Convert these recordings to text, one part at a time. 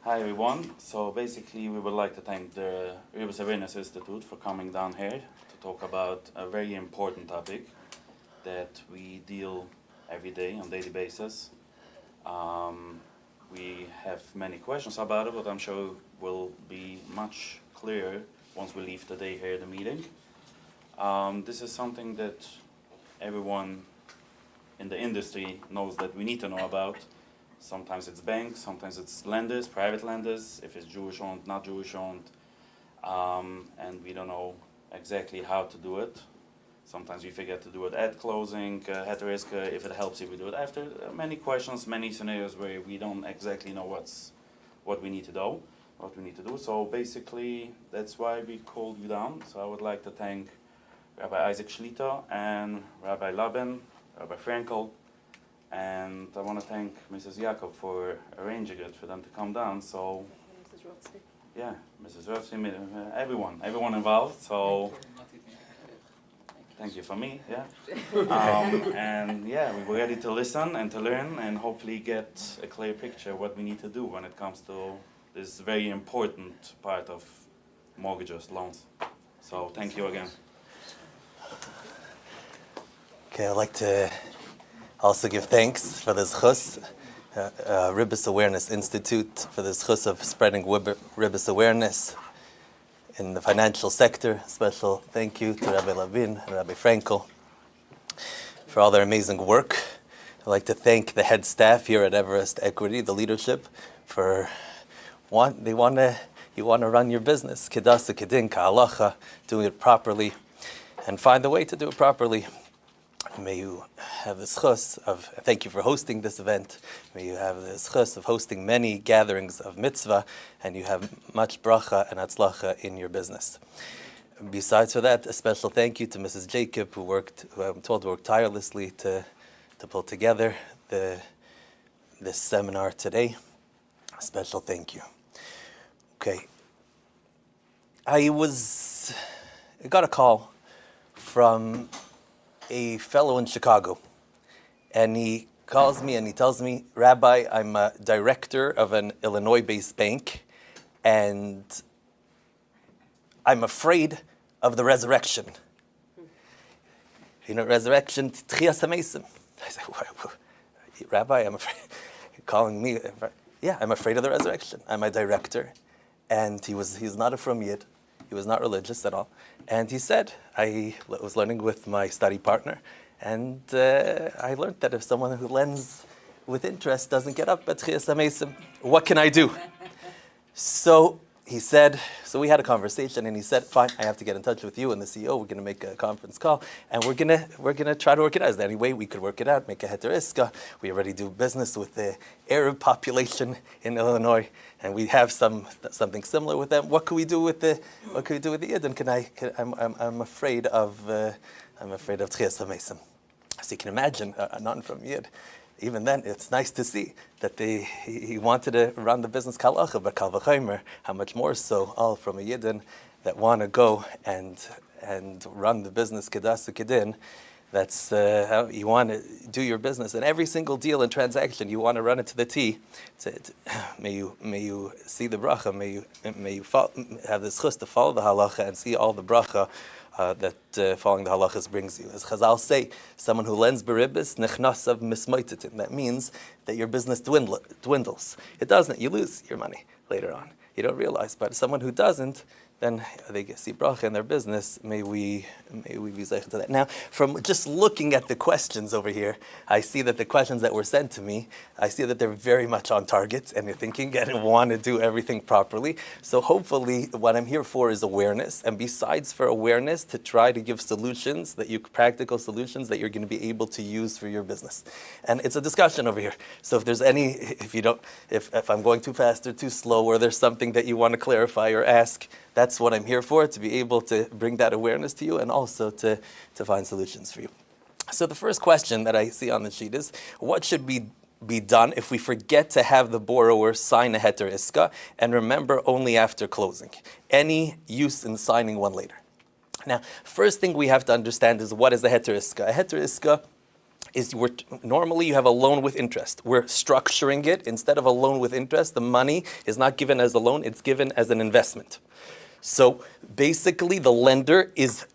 Hi everyone. So basically we would like to thank the Ribis Awareness Institute for coming down here to talk about a very important topic that we deal every day on daily basis. We have many questions about it, but I'm sure will be much clearer once we leave today here at the meeting. This is something that everyone in the industry knows that we need to know about. Sometimes it's banks, sometimes it's lenders, private lenders, if it's Jewish owned, not Jewish owned, and we don't know exactly how to do it. Sometimes we forget to do it at closing, at risk, if it helps if we do it after. Many questions, many scenarios where we don't exactly know what we need to do. So basically, that's why we called you down. So I would like to thank Rabbi Isaac Shlita and Rabbi Laben, Rabbi Frankel, and I want to thank Mrs. Yaakov for arranging it for them to come down. So, Mrs. Rotsky. Yeah, Mrs. Rotsky, everyone involved. So, thank you for me. Yeah, and yeah, we were ready to listen and to learn and hopefully get a clear picture of what we need to do when it comes to this very important part of mortgages, loans. So, thank you again. Okay, I'd like to also give thanks for this chus, Ribis Awareness Institute, for this chus of spreading Ribis awareness in the financial sector. Special thank you to Rabbi Lavin and Rabbi Frankel for all their amazing work. I'd like to thank the head staff here at Everest Equity, the leadership, for you want to run your business, kedasa kedin ka'alacha, doing it properly, and find a way to do it properly. May you have the schus of, thank you for hosting this event. May you have the schus of hosting many gatherings of mitzvah, and you have much bracha and atzlacha in your business. Besides for that, a special thank you to Mrs. Jacob, who I'm told worked tirelessly to pull together this seminar today. A special thank you. Okay. I got a call from a fellow in Chicago, and he calls me and he tells me, Rabbi, I'm a director of an Illinois-based bank, and I'm afraid of the resurrection. You know, resurrection, tchias hamesim. I said, Rabbi, I'm afraid. You're calling me? Yeah, I'm afraid of the resurrection. I'm a director, and he's not a frum yid. He was not religious at all. And he said, I was learning with my study partner, and I learned that if someone who lends with interest doesn't get up at Tchias HaMesim, what can I do? So he said, so we had a conversation, and he said, fine, I have to get in touch with you and the CEO. We're going to make a conference call, and we're gonna try to work it out. Is there any way we could work it out, make a heter iska? We already do business with the Arab population in Illinois, and we have something similar with them. What can we do with the Yid? And I'm afraid of Tchias HaMesim. So you can imagine a non from Yid. Even then, it's nice to see that he wanted to run the business kalacha, but kal v'chomer, how much more so, all from a Yidden that want to go and run the business kedasa kedin. That's how you want to do your business. And every single deal and transaction, you want to run it to the T. May you see the bracha. May you have the schus to follow the halacha and see all the bracha that following the halachas brings you. As Chazal say, someone who lends beribis nechnasav mismoitetin. That means that your business dwindles. It doesn't. You lose your money later on. You don't realize. But someone who doesn't, then they see bracha in their business. May we be zeichet to that. Now, from just looking at the questions over here, I see that the questions that were sent to me, I see that they're very much on target, and you're thinking and want to do everything properly. So hopefully, what I'm here for is awareness, and besides for awareness, to try to give solutions practical solutions that you're going to be able to use for your business. And it's a discussion over here. So if I'm going too fast or too slow, or there's something that you want to clarify or ask, that's what I'm here for, to be able to bring that awareness to you and also to find solutions for you. So the first question that I see on the sheet is, what should be done if we forget to have the borrower sign a heter iska and remember only after closing? Any use in signing one later? Now, first thing we have to understand is, what is a heter iska? A heter iska is normally you have a loan with interest. We're structuring it. Instead of a loan with interest, the money is not given as a loan, it's given as an investment. So basically the lender is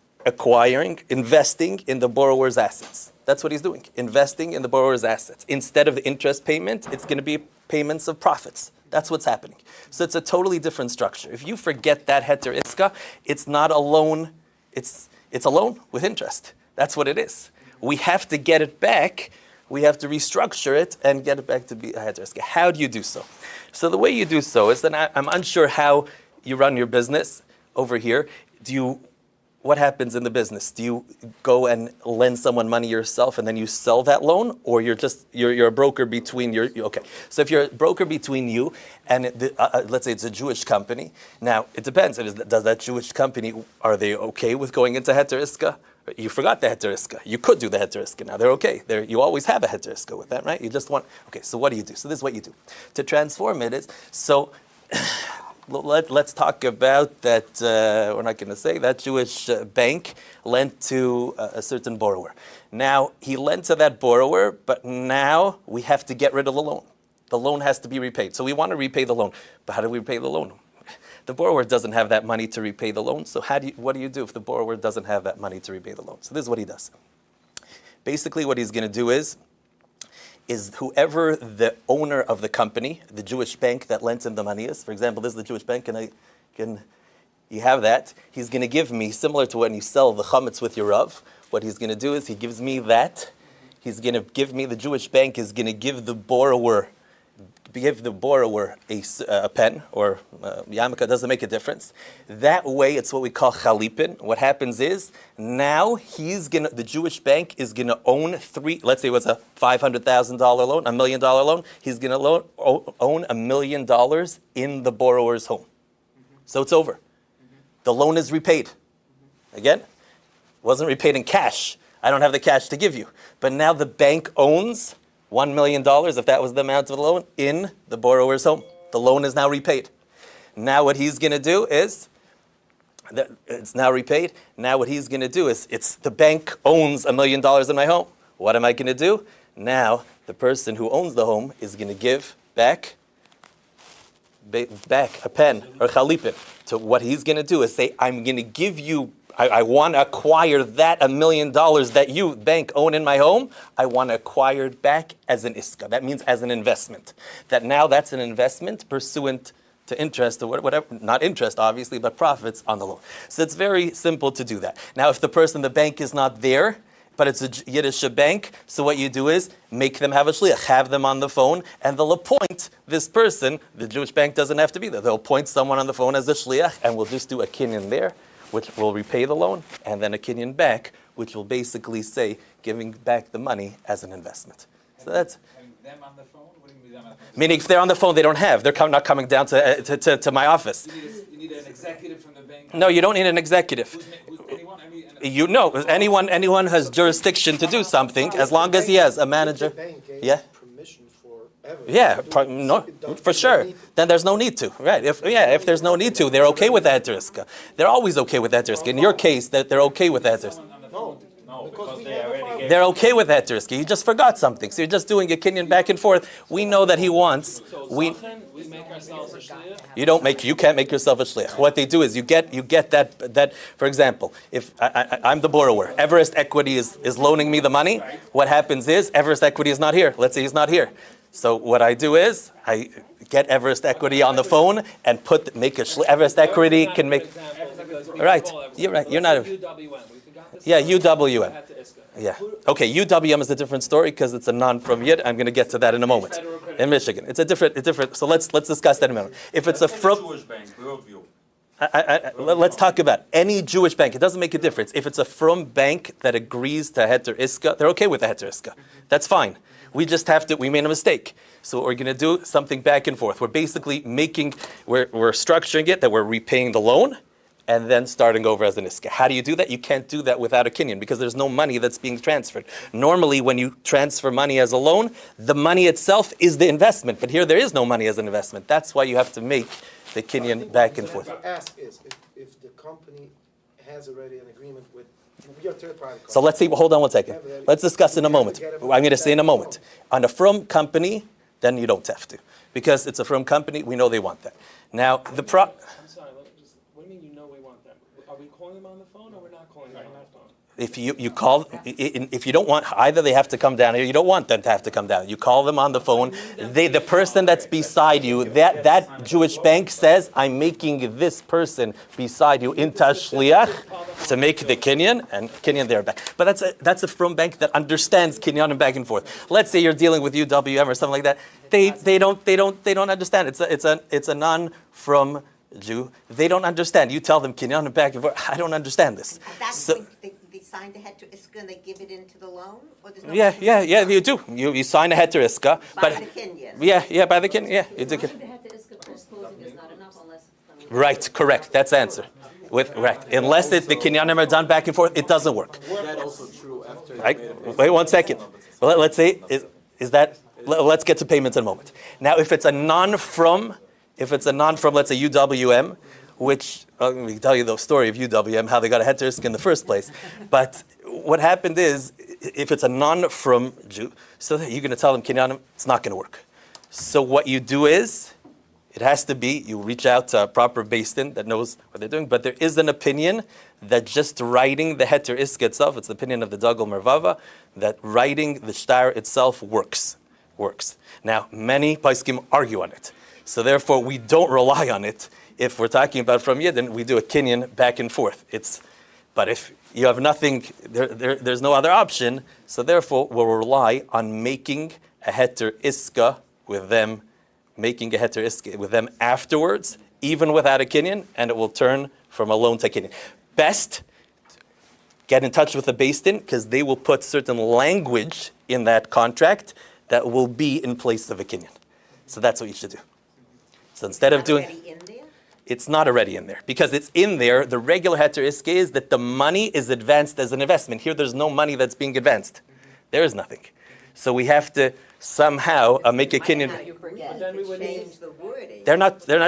investing in the borrower's assets. That's what he's doing, investing in the borrower's assets. Instead of the interest payment, it's going to be payments of profits. That's what's happening. So it's a totally different structure. If you forget that heter iska, it's not a loan, it's a loan with interest. That's what it is. We have to get it back. We have to restructure it and get it back to be a heter iska. How do you do so? So the way you do so is that I'm unsure how you run your business over here. What happens in the business? Do you go and lend someone money yourself and then you sell that loan, or you're a broker between okay? So if you're a broker between you and let's say it's a Jewish company. Now it depends. Does that Jewish company, are they okay with going into heter iska? You forgot the heter iska. You could do the heter iska. Now they're okay. You always have a heter iska with that, right? You just want. Okay. So what do you do? So this is what you do. To transform it is so. Let's talk about that. We're not going to say that Jewish bank lent to a certain borrower. Now he lent to that borrower, but now we have to get rid of the loan. The loan has to be repaid. So we want to repay the loan, but how do we repay the loan? The borrower doesn't have that money to repay the loan. So what do you do if the borrower doesn't have that money to repay the loan? So this is what he does. Basically, what he's going to do is whoever the owner of the company, the Jewish bank that lent him the money is, for example, this is the Jewish bank, and you have that, he's going to give me, similar to when you sell the chametz with your Rav, what he's going to do is he gives me that, he's going to give me, the Jewish bank is going to give the borrower a pen, or yarmulke, doesn't make a difference. That way, it's what we call chalipin. What happens is, now the Jewish bank is gonna own let's say it was a $500,000 loan, $1 million loan, he's gonna own $1 million in the borrower's home. So it's over. The loan is repaid. Again, wasn't repaid in cash. I don't have the cash to give you. But now the bank owns $1 million, if that was the amount of the loan, in the borrower's home. The loan is now repaid. Now what he's going to do is, it's now repaid. Now what he's going to do is, the bank owns $1 million in my home. What am I going to do? Now the person who owns the home is going to give back a pen or chalipin. So what he's going to do is say, I'm going to give you, I want to acquire that $1 million that you, bank, own in my home. I want to acquire it back as an iska. That means as an investment. That now that's an investment pursuant to interest or whatever, not interest obviously, but profits on the loan. So it's very simple to do that. Now if the bank is not there, but it's a Yiddish bank, so what you do is make them have a shliach, have them on the phone, and they'll appoint this person. The Jewish bank doesn't have to be there. They'll appoint someone on the phone as a shliach, and we'll just do a kinyan there, which will repay the loan, and then a kinyan back, which will basically say giving back the money as an investment. So that's them on the phone. What do you mean them on the phone? meaning if they're on the phone, they don't have. They're not coming down to my office. You need an executive from the bank. No, you don't need an executive. Who's anyone? I mean, You know, anyone has jurisdiction to do something as long as he has a manager. Yeah. Permission for Everest. Yeah, for sure. Then there's no need to, right? If there's no need to, they're okay with that risk. They're always okay with that risk. In your case, that they're okay with that risk. No, because they already gave. They're okay with that risk. You just forgot something, so you're just doing a kinyan back and forth. We know that he wants. we make ourselves a shliach. You can't make yourself a shliach. What they do is you get that. For example, if I'm the borrower, Everest Equity is loaning me the money. What happens is Everest Equity is not here. Let's say he's not here. So what I do is I get Everest Equity on the phone and make a shliach. Everest Equity can make. Right. You're right. You're not. Yeah, UWM. Yeah. Okay, UWM is a different story because it's a non from Yid. I'm going to get to that in a moment. In Michigan, it's a different. So let's discuss that in a moment. If it's a from Jewish bank, worldview. let's talk about any Jewish bank. It doesn't make a difference. If it's a from bank that agrees to heter iska, they're okay with the heter iska. That's fine. We just have to. We made a mistake. So we're going to do something back and forth. We're basically we're structuring it that we're repaying the loan and then starting over as an iska. How do you do that? You can't do that without a kinyan because there's no money that's being transferred. Normally, when you transfer money as a loan, the money itself is the investment. But here, there is no money as an investment. That's why you have to make the kinyan back and forth. What I ask is, if the company has already an agreement with Your third-party So let's see, hold on one second. Let's discuss in a moment. I'm going to say in a moment. On a from company, then you don't have to. Because it's a from company, we know they want that. Now, I'm sorry, what do you mean you know we want them? Are we calling them on the phone or we're not calling them on the phone? if you call, if you don't want, either they have to come down here, you don't want them to have to come down. You call them on the phone. The person that's beside you, that Jewish bank says, I'm making this person beside you into a shliach to make the kinyan, and kinyan they're back. But that's a from bank that understands kinyan and back and forth. Let's say you're dealing with UWM or something like that. They don't understand. It's a non-from Jew. They don't understand. You tell them kinyan and back and forth. I don't understand this. That's when they sign the head to Iska and they give it into the loan? Or there's no Yeah, you do. You sign a heter iska. By the Kenyan. Yeah, by the Kenyan. Yeah, you do. Right, correct. That's the answer. Unless the kinyanim are done back and forth, it doesn't work. That also true after. Right? Wait 1 second. Well, let's say let's get to payments in a moment. Now, if it's a non-from, let's say UWM, which let me tell you the story of UWM, how they got a heter iska in the first place. But what happened is, if it's a non-from Jew, so you're going to tell them kinyanim, it's not going to work. So what you do is, it has to be, you reach out to a proper beis din that knows what they're doing, but there is an opinion that just writing the heter iska itself, it's the opinion of the Dagul Mervava, that writing the shtar itself works. Now, many poskim argue on it. So therefore, we don't rely on it. If we're talking about from Yidden, we do a kinyan back and forth. But if you have nothing, there's no other option, so therefore we'll rely on making a heter iska with them, afterwards, even without a kinyan, and it will turn from a loan to kinyan. Best, get in touch with the beis din, because they will put certain language in that contract that will be in place of a kinyan. So that's what you should do. So instead of doing... Already in there? It's not already in there. Because it's in there, the regular heter iska is that the money is advanced as an investment. Here, there's no money that's being advanced. There is nothing. So we have to somehow make a kinyan. But then we would change the wording. They're not going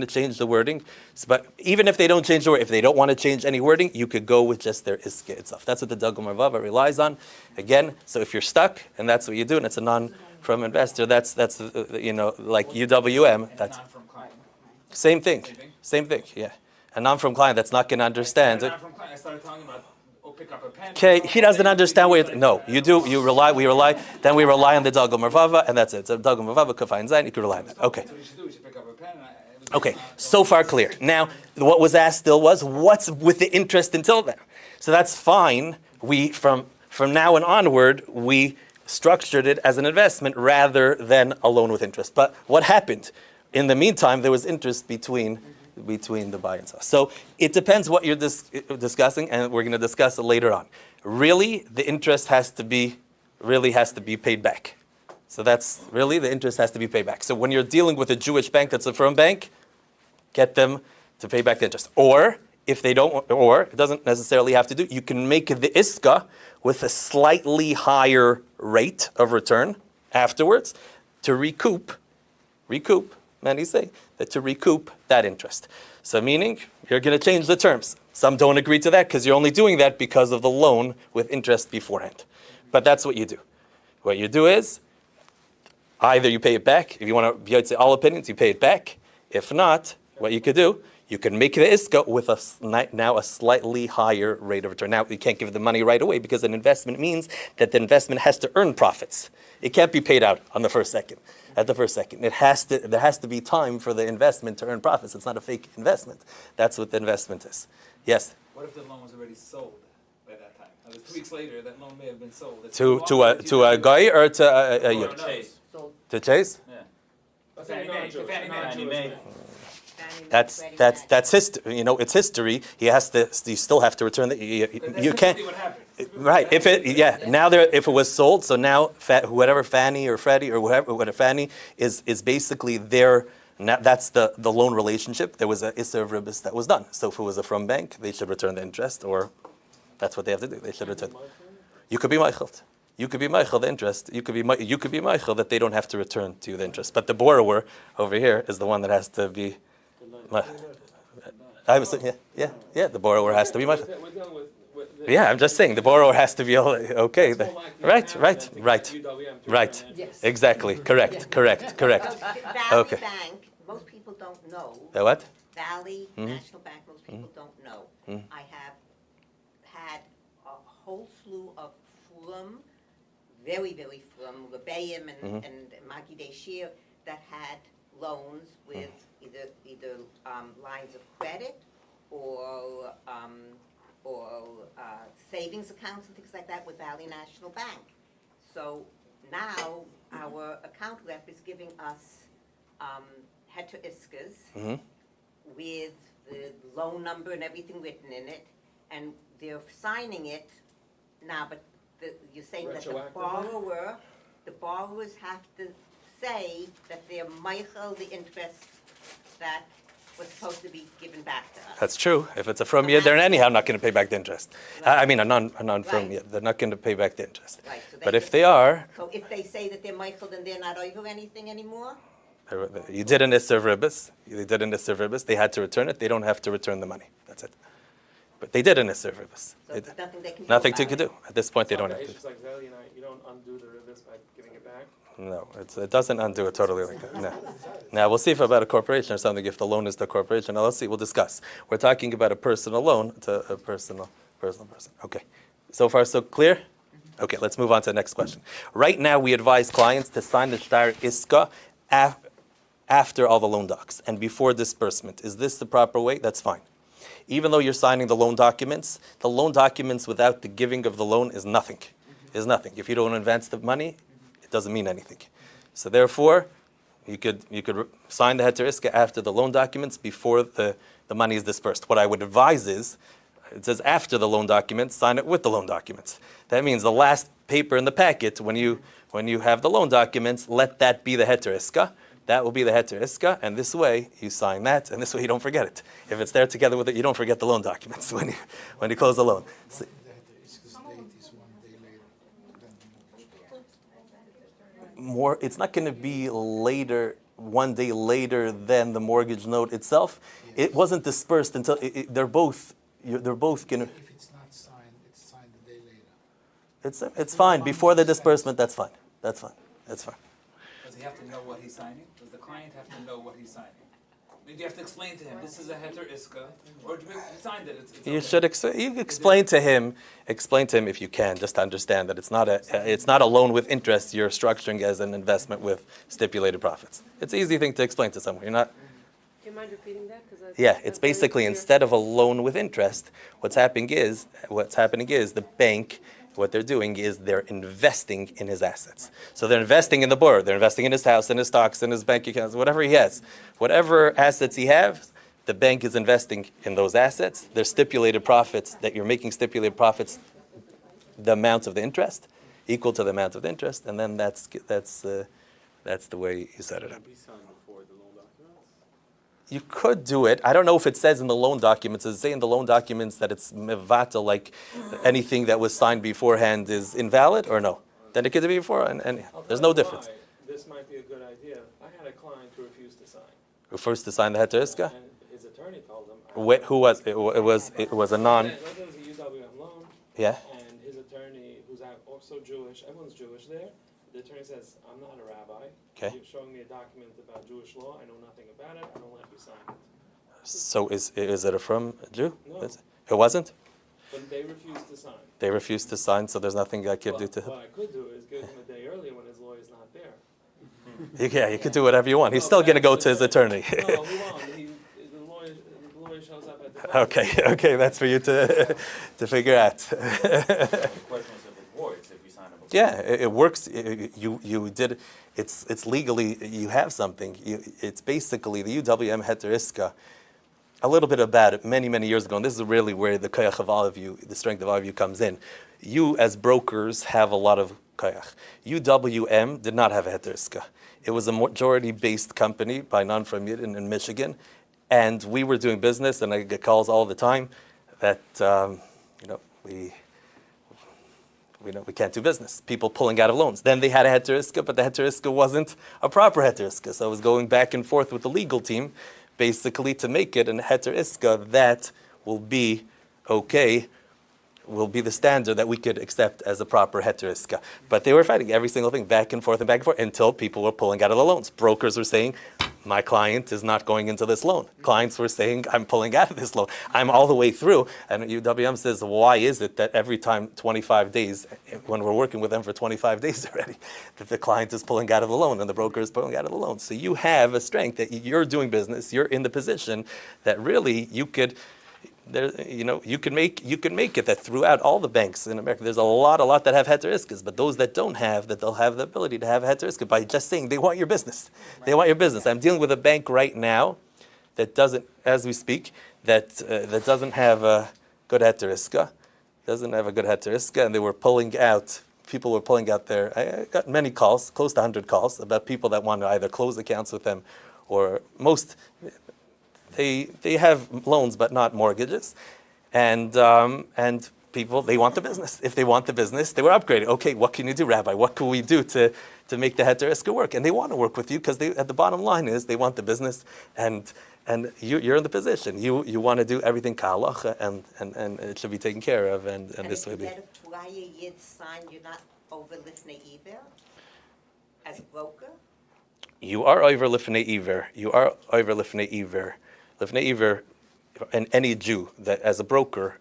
to change the wording. But even if they don't change the wording, if they don't want to change any wording, you could go with just their iska itself. That's what the Dagul Mervava relies on. Again, so if you're stuck, and that's what you do, and it's a non-from investor, that's like UWM, that's Non-from client. same thing, yeah. A non-from client that's not going to understand it. Non-from client, I started talking about, pick up a pen. Okay, he doesn't understand what we rely on the Dagul Mervava, and that's it. So Dagul Mervava, Kafai Zayin, you can rely on that. Okay. What you should do is you pick up a pen and Okay, so far clear. Now, what was asked still was, what's with the interest until then? So that's fine. We, from now and onward, we structured it as an investment rather than a loan with interest. But what happened? In the meantime, there was interest between the buy and sell. So it depends what you're discussing, and we're going to discuss it later on. Really, the interest has to be paid back. So that's really, the interest has to be paid back. So when you're dealing with a Jewish bank that's a firm bank, get them to pay back the interest. Or if they don't, or it doesn't necessarily have to do, you can make the iska with a slightly higher rate of return afterwards to recoup, many say, that to recoup that interest. So meaning, you're going to change the terms. Some don't agree to that because you're only doing that because of the loan with interest beforehand. But that's what you do. What you do is, either you pay it back, if you want to say all opinions, you pay it back. If not, what you could do, you can make the iska with now a slightly higher rate of return. Now, you can't give the money right away because an investment means that the investment has to earn profits. It can't be paid out on the first second. At the first second, there has to be time for the investment to earn profits. It's not a fake investment. That's what the investment is. Yes. What if the loan was already sold by that time? 2 weeks later, that loan may have been sold. To a guy or to a yid? Chase. To Chase? Yeah. Fannie Mae. That's history. It's history. You still have to return you can't. What happened. Right. If it was sold, so now whatever Fannie or Freddie or whatever Fannie is basically their. Now that's the loan relationship. There was a Isser of Ribis that was done. So if it was a from bank, they should return the interest, or that's what they have to do. They should return. You could be Meichel. You could be Meichel the interest. You could be Meichel that they don't have to return to you the interest. But the borrower over here is the one that has to be. I was yeah. The borrower has to be Michael. We're dealing with Yeah, I'm just saying the borrower has to be okay. This whole act, you Right, have right, to get right, UWM to right. return that. Yes. Exactly. Correct. Correct. Correct. Valley Okay. Bank, most people don't know. The what? Valley Mhm. National Bank, most people don't know. Mhm. I have had a whole slew of from, very from Rebbeim Mhm. and Magi Deshir that had loans with either lines of credit or savings accounts and things like that with Valley National Bank. So now our account rep is giving us heter iskas Hmm. with the loan number and everything written in it, and they're signing it now, but you're saying that Retroactively? the borrowers have to say that they're Michael the interest that was supposed to be given back to us. That's true. If it's a from yid, they're anyhow not going to pay back the interest. I mean, a non from Right. yid, they're not going to pay back the interest. Right, so But if they are, So if they say that they're Michael, then they're not over anything anymore? you did an Isser Ribis. They did an Isser Ribis. They had to return it. They don't have to return the money. That's it. But they did an Isser Ribis. So there's nothing they can do Nothing about to it. do. At this point, they It's don't like have It's to. just like Zelly and I, you don't undo the Ribis by giving it back. No, it doesn't undo it totally like that. No. Now, we'll see if about a corporation or something, if the loan is to a corporation. Now, let's see, we'll discuss. We're talking about a personal loan to a personal person. Okay. So far, so clear? Okay, let's move on to the next question. Right now, we advise clients to sign the Shtar Iska after all the loan docs and before disbursement. Is this the proper way? That's fine. Even though you're signing the loan documents without the giving of the loan is nothing. Is nothing. If you don't advance the money, it doesn't mean anything. So therefore, you could sign the heter iska after the loan documents before the money is dispersed. What I would advise is, it says after the loan documents, sign it with the loan documents. That means the last paper in the packet, when you have the loan documents, let that be the heter iska. That will be the heter iska, and this way you sign that, and this way you don't forget it. If it's there together with it, you don't forget the loan documents when you close the loan. So, more, it's not going to be later, 1 day later than the mortgage note itself. It wasn't dispersed until they're both going to. If it's not signed, it's signed a day later. It's fine before the disbursement. That's fine. That's fine. That's fine. Does he have to know what he's signing? Does the client have to know what he's signing? I mean, do you have to explain to him, this is a heter iska, or do you signed it, it's You okay. should explain to him if you can, just to understand that it's not a loan with interest. You're structuring as an investment with stipulated profits. It's an easy thing to explain to someone. You're not. Do you mind repeating that? 'Cause Yeah, that's it's very basically clear. instead of a loan with interest, what's happening is the bank. What they're doing is they're investing in his assets. So they're investing in the borrower. They're investing in his house, in his stocks, in his bank accounts, whatever he has. Whatever assets he has, the bank is investing in those assets. There's stipulated profits that you're making stipulated profits, the amount of the interest, equal to the amount of the interest, and then that's the way you set it up. Be signed before the loan documents. You could do it. I don't know if it says in the loan documents. Does it say in the loan documents that it's mevata, like anything that was signed beforehand is invalid, or no? Then it could be before, and I'll there's tell no you difference. why This might be a good idea. I had a client who refused to sign. First to sign the heter iska. And his attorney told him. Who was it? It was a non. That was a UWM loan. Yeah. And his attorney, who's also Jewish, everyone's Jewish there. The attorney says, I'm not a rabbi. Okay. You're showing me a document about Jewish law. I know nothing about it. I don't let you sign it. So is it from a Jew? No. It wasn't. But they refused to sign. They refused to sign, so there's nothing I could do to him. What I could do is give him a day earlier when his lawyer's not there. Yeah, you could do whatever you want. He's still going to go to his attorney. No, he won't. The lawyer shows up at the Okay, that's for you to figure out. The question is if it works, if we sign a book. Yeah, it works. You did. It's legally. You have something. It's basically the UWM heter iska. A little bit about it many years ago, and this is really where the koyach of all of you, the strength of all of you, comes in. You as brokers have a lot of koyach. UWM did not have a heter iska. It was a majority-based company by non-from Yidden in Michigan, and we were doing business, and I get calls all the time that we can't do business. People pulling out of loans. Then they had a heter iska, but the heter iska wasn't a proper heter iska. So I was going back and forth with the legal team, basically to make it an heter iska that will be okay, will be the standard that we could accept as a proper heter iska. But they were fighting every single thing back and forth until people were pulling out of the loans. Brokers were saying, my client is not going into this loan. Clients were saying, I'm pulling out of this loan. I'm all the way through. And UWM says, why is it that every time 25 days, when we're working with them for 25 days already, that the client is pulling out of the loan and the broker is pulling out of the loan? So you have a strength that you're doing business, you're in the position that really you could, you can make it that throughout all the banks in America, there's a lot that have heter iskas, but those that don't have, that they'll have the ability to have heter iska by just saying they want your business. They want your business. I'm dealing with a bank right now that doesn't, as we speak, that doesn't have a good heter iska, and they were pulling out. People were pulling out there. I got many calls, close to 100 calls, about people that want to either close accounts with them, or most. They have loans but not mortgages, and people, they want the business. If they want the business, they were upgraded. Okay, what can you do, Rabbi? What can we do to make the heter iska work? And they want to work with you because at the bottom line is they want the business, and you're in the position. You want to do everything ka'alacha, and it should be taken care of, and this way. And if you get a flyer yid sign, you're not over lifnei iver as a broker? You are over lifnei iver. You are over lifnei iver. Lifnei iver, and any Jew that as a broker,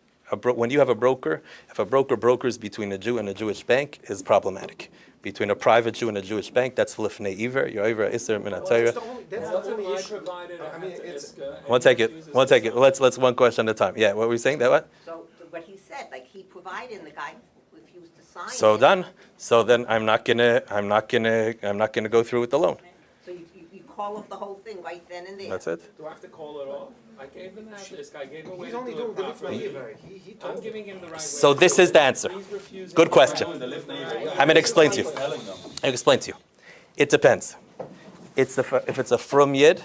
when you have a broker, if a broker brokers between a Jew and a Jewish bank, is problematic. Between a private Jew and a Jewish bank, that's lifnei iver. You're over iser min hatayra. That's the only issue. I mean, it's One second. Let's one question at a time. Yeah, what were you saying? That what? So what he said, like he provided and the guy refused to sign So it. done. So then I'm not gonna go through with the loan. So you call off the whole thing right then and there. That's it. Do I have to call it off? I gave them that. This guy gave away. He's only doing the lifnei iver. He told I'm giving him the right way. So this is the answer. He's refusing. Good question. I'm going to explain to you. I'll explain to you. It depends. If it's a from yid,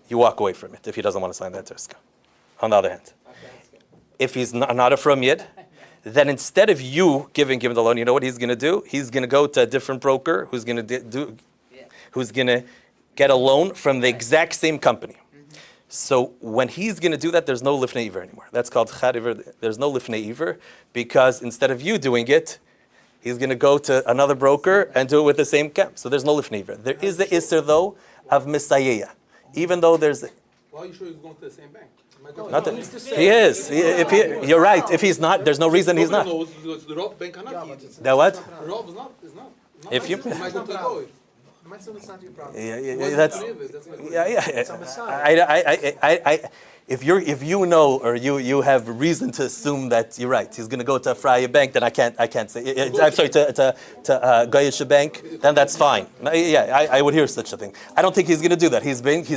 you walk away from it if he doesn't want to sign that terska. On the other hand, if he's not a from yid, then instead of you giving him the loan, you know what he's going to do? He's going to go to a different broker who's going to get a loan from the exact same company. So when he's going to do that, there's no lifnei iver anymore. That's called chadiver. There's no lifnei iver because instead of you doing it, he's going to go to another broker and do it with the same camp. So there's no lifnei iver. There is the isser though of misayeya, even though there's. Why are you sure he's going to the same bank? Not that, he is. You're right. If he's not, there's no reason he's not. No, it's the Rob bank cannot be. The what? Rob is not. If you. Am I going to go? If you know or you have reason to assume that you're right, he's going to go to a Freie bank, then I can't say. I'm sorry, to Goyish bank, then that's fine. I would hear such a thing. I don't think he's going to do that.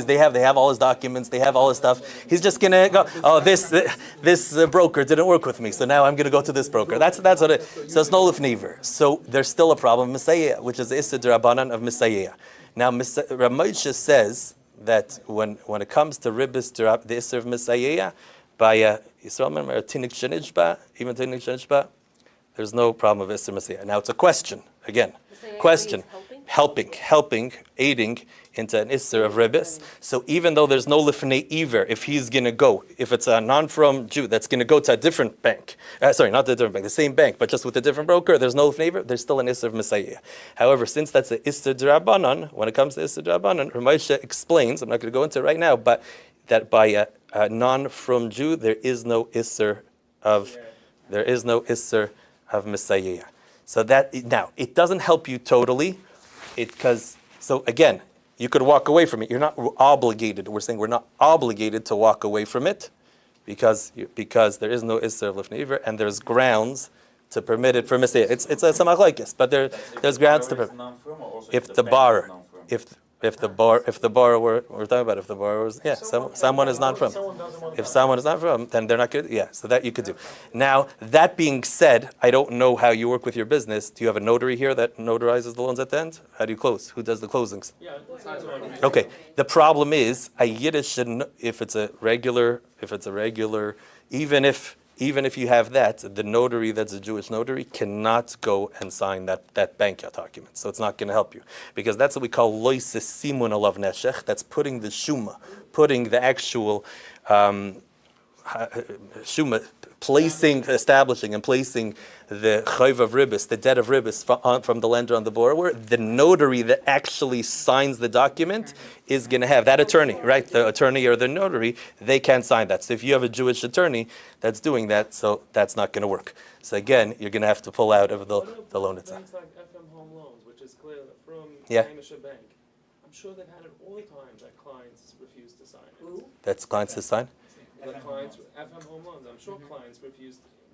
They have all his documents, they have all his stuff. He's just going to go. Oh, this broker didn't work with me, so now I'm going to go to this broker. That's what it. So it's no lifnei iver. So there's still a problem, Messiah, which is the Issa D'Rabbanan of Messiah. Now, Rav Moshe says that when it comes to Ribis, the Isser of Messiah, by Yisrael or Tinik Shenishba, even Tinik Shenishba, there's no problem of Isser Messiah. Now it's a question, again. Question. Helping, aiding into an Isser of Ribis. So even though there's no Lifnei Iver, if he's going to go, if it's a non-from Jew that's going to go to a different bank, not the different bank, the same bank, but just with a different broker, there's no Lifnei Iver, there's still an Isser of Messiah. However, since that's an Isser D'Rabbanan, when it comes to Isser D'Rabbanan, Rav Moshe explains, I'm not going to go into it right now, but that by a non-from Jew, there is no Isser of Messiah. So that, now, it doesn't help you totally, so again, you could walk away from it. You're not obligated. We're saying we're not obligated to walk away from it because there is no Isser of Lifnei Iver and there's grounds to permit it for Messiah. It's a samachlaikis, but there's grounds to permit. If the borrower, we're talking about if the borrower was, someone is not from. If someone is not from, then they're not good. Yeah, so that you could do. Now, that being said, I don't know how you work with your business. Do you have a notary here that notarizes the loans at the end? How do you close? Who does the closings? Yeah. Okay. The problem is a Yiddish should, if it's a regular, even if even if you have that, the notary that's a Jewish notary cannot go and sign that bank document. So it's not going to help you. Because that's what we call loises simun alav neshech. That's putting the shuma, putting the actual shuma, establishing and placing the chayv of ribis, the debt of ribis from the lender on the borrower. The notary that actually signs the document is going to have that attorney, right? The attorney or the notary, they can't sign that. So if you have a Jewish attorney that's doing that, so that's not going to work. So again, you're going to have to pull out of the loan itself. Banks like FM Home Loans, which is clear from Yeah. Hamish Bank. I'm sure they've had it all the time that clients refuse to sign it. That's clients to sign. The clients, FM Home Loans, I'm sure clients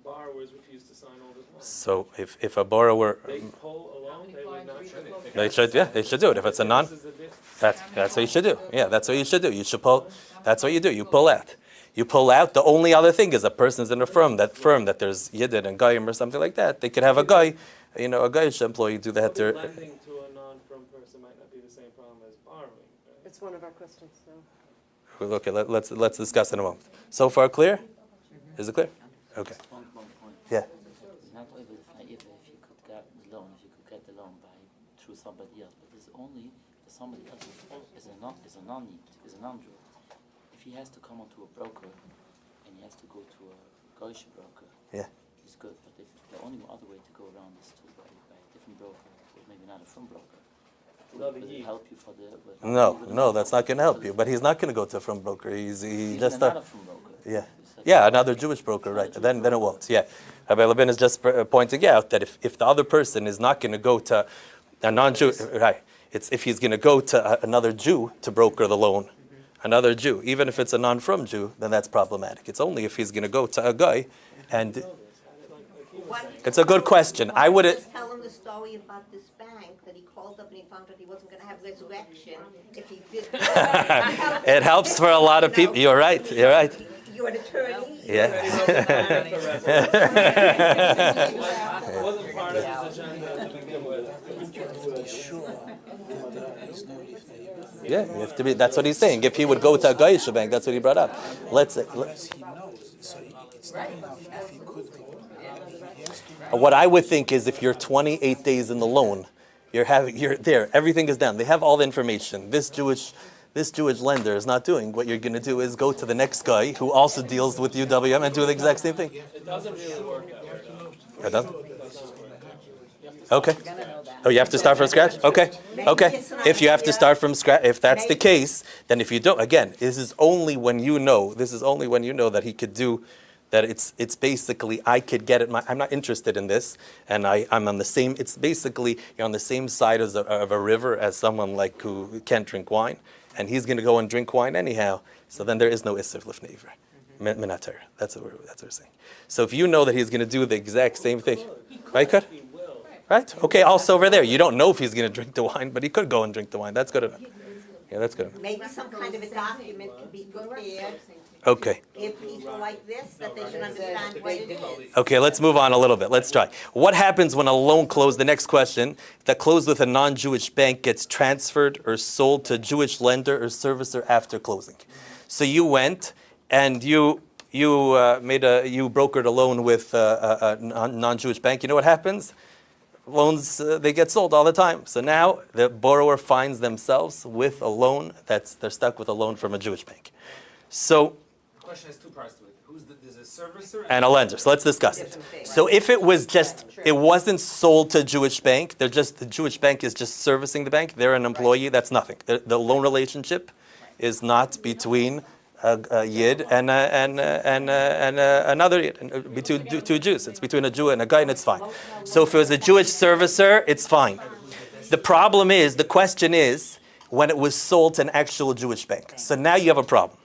borrowers refuse to sign all the time. So if a borrower, They pull a loan, they would not sign it. they should do it. If it's a non, This is a bit- that's what you should do. Yeah, that's what you should do. You should pull. That's what you do. You pull out. You pull out. The only other thing is a person's in a firm that there's Yidden and Goyim or something like that. They could have a guy, a Goyish employee do that. Probably lending to a non-firm person might not be the same problem as borrowing, right? It's one of our questions, so. Okay, let's discuss in a moment. So far clear? Is it clear? Okay. One point. Yeah. It's not only if you could get the loan, through somebody else, but it's only if somebody else is a non-Jew. If he has to come onto a broker and he has to go to a Goyish broker, Yeah. it's good. But if the only other way to go around is to by a different broker, or maybe not a firm broker. Will it help you for the? No, that's not going to help you. But he's not going to go to a firm broker. He just not a firm broker. Yeah, another Jewish broker, right? Then it won't. Yeah, Rabbi Levin is just pointing out that if the other person is not going to go to a non-Jew, right? It's if he's going to go to another Jew to broker the loan, another Jew, even if it's a non-from Jew, then that's problematic. It's only if he's going to go to a guy, and it's a good question. I would just tell him the story about this bank that he called up and he found out he wasn't going to have resurrection if he did. It helps for a lot of people. You're right. You're right. You're an attorney. Yeah. It wasn't part of his agenda to begin with. Yeah, you have to be. That's what he's saying. If he would go to a Goyish bank, that's what he brought up. Let's say. He knows, so it's not enough if he could go. He has to What I would think is if you're 28 days in the loan, you're there. Everything is done. They have all the information. This Jewish lender is not doing. What you're going to do is go to the next guy who also deals with UWM and do the exact same thing. It doesn't really work that way. It doesn't? Okay. Oh, you have to start from scratch? Okay. Okay. If you have to start from scratch, if that's the case, then if you don't, again, this is only when you know that he could do, that it's basically, I could get it, I'm not interested in this, and I'm on the same, it's basically, you're on the same side of a river as someone like who can't drink wine, and he's going to go and drink wine anyhow, so then there is no Isser Lifnei Iver. Minater. That's what we're saying. So if you know that he's going to do the exact same thing, right, Kurt? Right? Okay, also over there. You don't know if he's going to drink the wine, but he could go and drink the wine. That's good enough. Yeah, that's good enough. Maybe some kind of a document can be prepared. Okay. Give people like this that they should understand what it is. Okay, let's move on a little bit. Let's try. What happens when a loan closed? The next question, that closed with a non-Jewish bank gets transferred or sold to a Jewish lender or servicer after closing. So you went and you brokered a loan with a non-Jewish bank. You know what happens? Loans, they get sold all the time. So now the borrower finds themselves with a loan they're stuck with a loan from a Jewish bank. So The question has two parts to it. There's a servicer and a lender. So let's discuss it. So if it was it wasn't sold to a Jewish bank, the Jewish bank is just servicing the bank. They're an employee. That's nothing. The loan relationship is not between a Yid and another Yid, between two Jews. It's between a Jew and a guy, and it's fine. So if it was a Jewish servicer, it's fine. The problem is, the question is, when it was sold to an actual Jewish bank. So now you have a problem.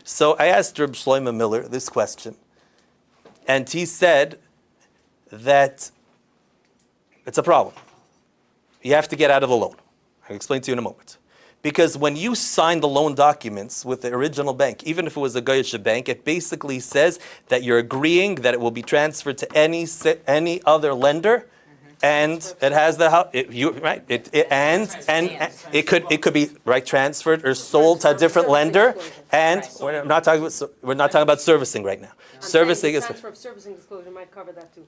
So I asked Reb Shlomo Miller this question, and he said that it's a problem. You have to get out of the loan. I'll explain to you in a moment. Because when you sign the loan documents with the original bank, even if it was a Goyish bank, it basically says that you're agreeing that it will be transferred to any other lender and it has the it could be right transferred or sold to a different lender, and we're not talking about servicing right now. Servicing is Transfer of servicing disclosure might cover that too.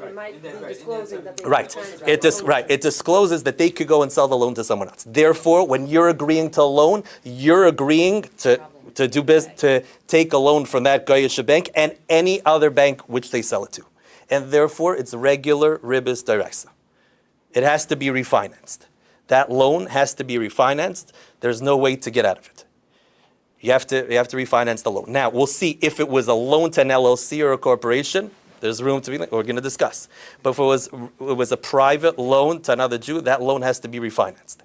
It might be disclosing that they right. transfer. It discloses that they could go and sell the loan to someone else. Therefore, when you're agreeing to a loan, you're agreeing to do business, to take a loan from that Goyish bank and any other bank which they sell it to. And therefore, it's regular Ribis Diraisa. It has to be refinanced. That loan has to be refinanced. There's no way to get out of it. You have to refinance the loan. Now, we'll see if it was a loan to an LLC or a corporation. There's room to be, we're going to discuss. But if it was a private loan to another Jew, that loan has to be refinanced.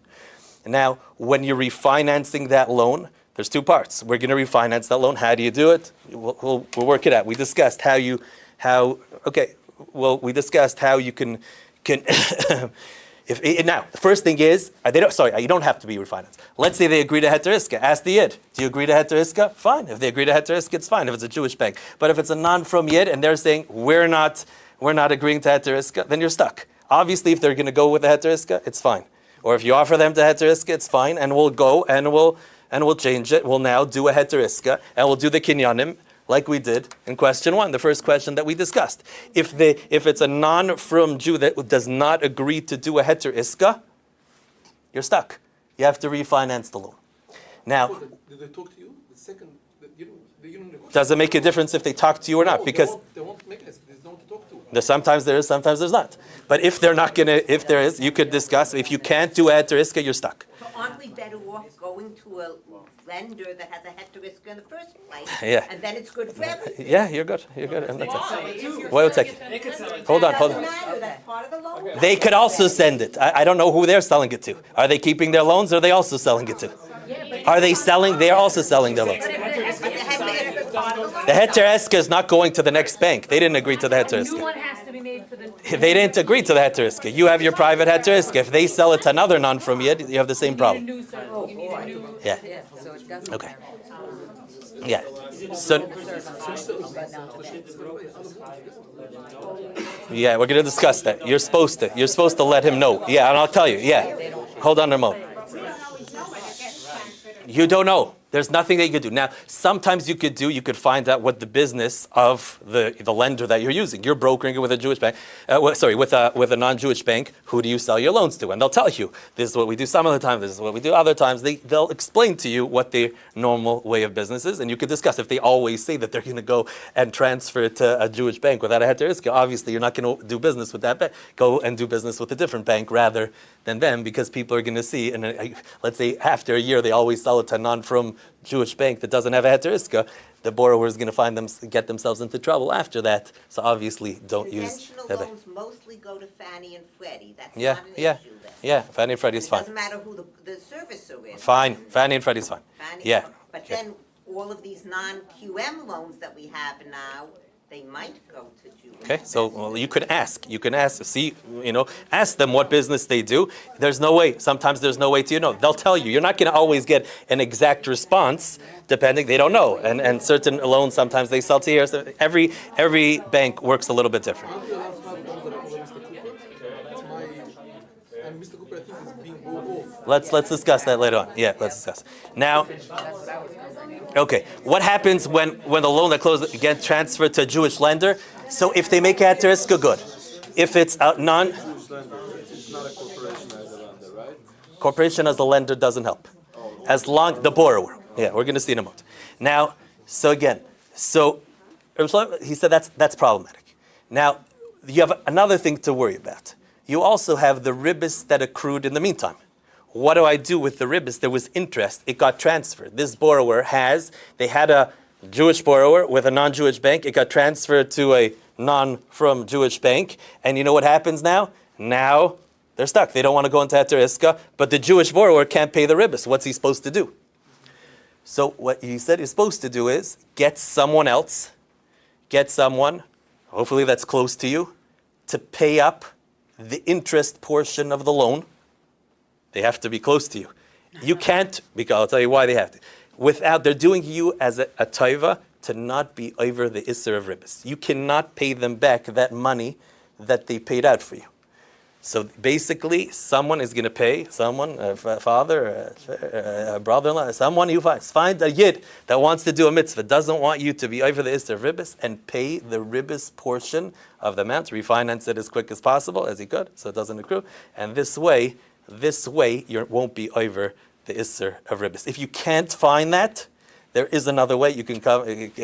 Now, when you're refinancing that loan, there's two parts. We're going to refinance that loan. How do you do it? We'll work it out. We discussed how you can now, the first thing is, you don't have to be refinanced. Let's say they agree to Heter Iska. Ask the Yid, do you agree to Heter Iska? Fine. If they agree to Heter Iska, it's fine, if it's a Jewish bank. But if it's a non-from Yid and they're saying, we're not agreeing to Heter Iska, then you're stuck. Obviously, if they're going to go with the Heter Iska, it's fine. Or if you offer them to Heter Iska, it's fine, and we'll go and we'll change it. We'll now do a Heter Iska, and we'll do the Kinyanim, like we did in question 1, the first question that we discussed. If it's a non-from Jew that does not agree to do a Heter Iska, you're stuck. You have to refinance the loan. Now, did they talk to you? The second, you don't negotiate. does it make a difference if they talk to you or not? No, Because they won't make it. There's no one to talk to. sometimes there is, sometimes there's not. But if they're not gonna, if there is, you could discuss. If you can't do a Heter Iska, you're stuck. So aren't we better off going to a lender that has a Heter Iska in the first place? Yeah. And then it's good for everything. Yeah, you're good. You're good. And that's it. Wait a second. Hold on. Doesn't matter, that's part of the loan. They could also send it. I don't know who they're selling it to. Are they keeping their loans or are they also selling it to? Are they selling? They're also selling their loans. But the Heter Iska is part of the loan. The Heter Iska is not going to the next bank. They didn't agree to the Heter New Iska. one has to be made for the. They didn't agree to the Heter Iska. You have your private Heter Iska. If they sell it to another non-from Yid, you have the same problem. You need a new. Yeah. So it doesn't. Okay. Yeah. So. Yeah, we're going to discuss that. You're supposed to let him know. Yeah, and I'll tell you. Yeah. Hold on a moment. You don't know. There's nothing that you could do. Now, sometimes you could find out what the business of the lender that you're using. You're brokering it with a Jewish bank, with a non-Jewish bank. Who do you sell your loans to? And they'll tell you, this is what we do some of the time, this is what we do other times. They'll explain to you what their normal way of business is, and you could discuss. If they always say that they're going to go and transfer it to a Jewish bank without a Heter Iska, obviously you're not going to do business with that bank. Go and do business with a different bank rather than them, because people are going to see, and let's say after a year they always sell it to a non-from Jewish bank that doesn't have a Heter Iska, the borrower is going to get themselves into trouble after that. So obviously, don't use Conventional that bank. loans mostly go to Fannie and Freddie. That's Yeah, not an yeah, issue then. yeah. Fannie and Freddie is It fine. doesn't matter who the servicer is. Fine. Fannie and Freddie is fine. Fannie- Yeah. But yeah. then all of these non-QM loans that we have now, they might go to Jewish. Okay, so well, you can ask. See, ask them what business they do. There's no way. Sometimes there's no way to They'll tell you. You're not going to always get an exact response, depending. They don't know. And certain loans sometimes they sell to here. So every bank works a little bit different. Aren't you allowed to have loans that are over Mr. Cooper? That's and Mr. Cooper I think is being bought off. Let's discuss that later on. Yeah, let's discuss. Now, okay, what happens when the loan that closed gets transferred to a Jewish lender? So if they make a Heter Iska, good. If it's a non... It's not a corporation as a lender, right? Corporation as the lender doesn't help. As long... The borrower. Yeah, we're going to see in a moment. Now, he said that's problematic. Now, you have another thing to worry about. You also have the Ribis that accrued in the meantime. What do I do with the Ribis? There was interest. It got transferred. This borrower they had a Jewish borrower with a non-Jewish bank. It got transferred to a non-from Jewish bank. And you know what happens now? Now they're stuck. They don't want to go into Heter Iska, but the Jewish borrower can't pay the Ribis. What's he supposed to do? So what he said he's supposed to do is get someone, hopefully that's close to you, to pay up the interest portion of the loan. They have to be close to you. You can't, because I'll tell you why they have to. They're doing you as a taiva to not be over the Isser of Ribis. You cannot pay them back that money that they paid out for you. So basically, someone is going to pay someone, a father, a brother-in-law, someone you find a yid that wants to do a mitzvah, doesn't want you to be over the Isser of Ribis, and pay the Ribis portion of the amount, refinance it as quick as possible, as he could, so it doesn't accrue. And this way, you won't be over the Isser of Ribis. If you can't find that, there is another way. You can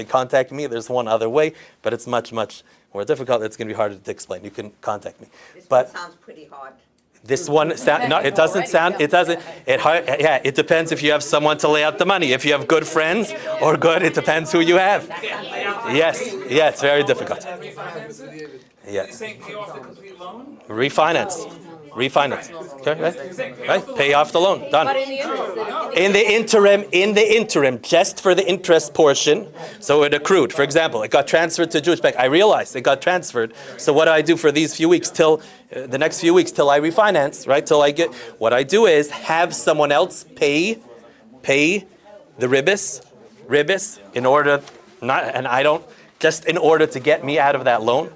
contact me. There's one other way, but it's much, much more difficult. It's going to be harder to explain. You can contact me. This But one sounds pretty hard. this one, no, it doesn't sound, it doesn't, yeah, it depends if you have someone to lay out the money. If you have good friends or good, it depends who you have. Yes, yeah, it's very difficult. Refinance it? Yeah. You're saying pay off the complete loan? Refinance. Okay, right? Pay off the loan. Done. But in the interest, In the interim, just for the interest portion, so it accrued. For example, it got transferred to Jewish bank. I realized it got transferred. So what do I do for these few weeks till the next few weeks till I refinance, right? Till I get, what I do is have someone else pay the ribis in order, just in order to get me out of that loan.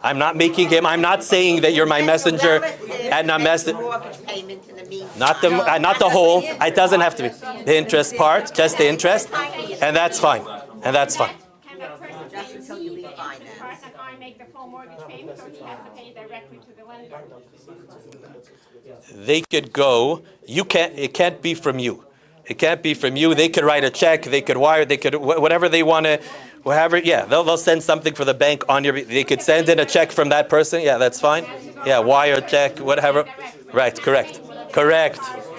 I'm not making him. I'm not saying that you're my messenger, and I'm Mortgage payment in the meantime. not the whole. It doesn't have to be the interest part, just the interest, and that's fine. Can that person Just until you the refinance. person I make the full mortgage payment, or do you have to pay directly to the lender? They could go. It can't be from you. It can't be from you. They could write a check. They could wire. They could whatever they want to. Whatever. Yeah, they'll send something for the bank on your. They could send in a check from that person. Yeah, that's fine. Yeah, wire, check, whatever. Right. Correct.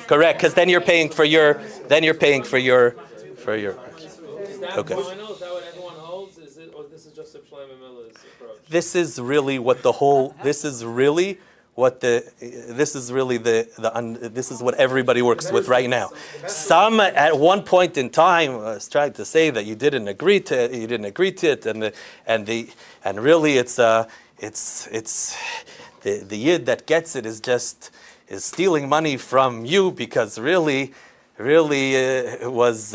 Because then you're paying for your. Is that, Okay. do I know, is that what everyone holds? Is it, or this is just Shlomo Miller's approach? This is really what the whole. This is really what everybody works with right now. Some at one point in time was trying to say that you didn't agree to it, and really it's the yid that gets it is stealing money from you, because really it's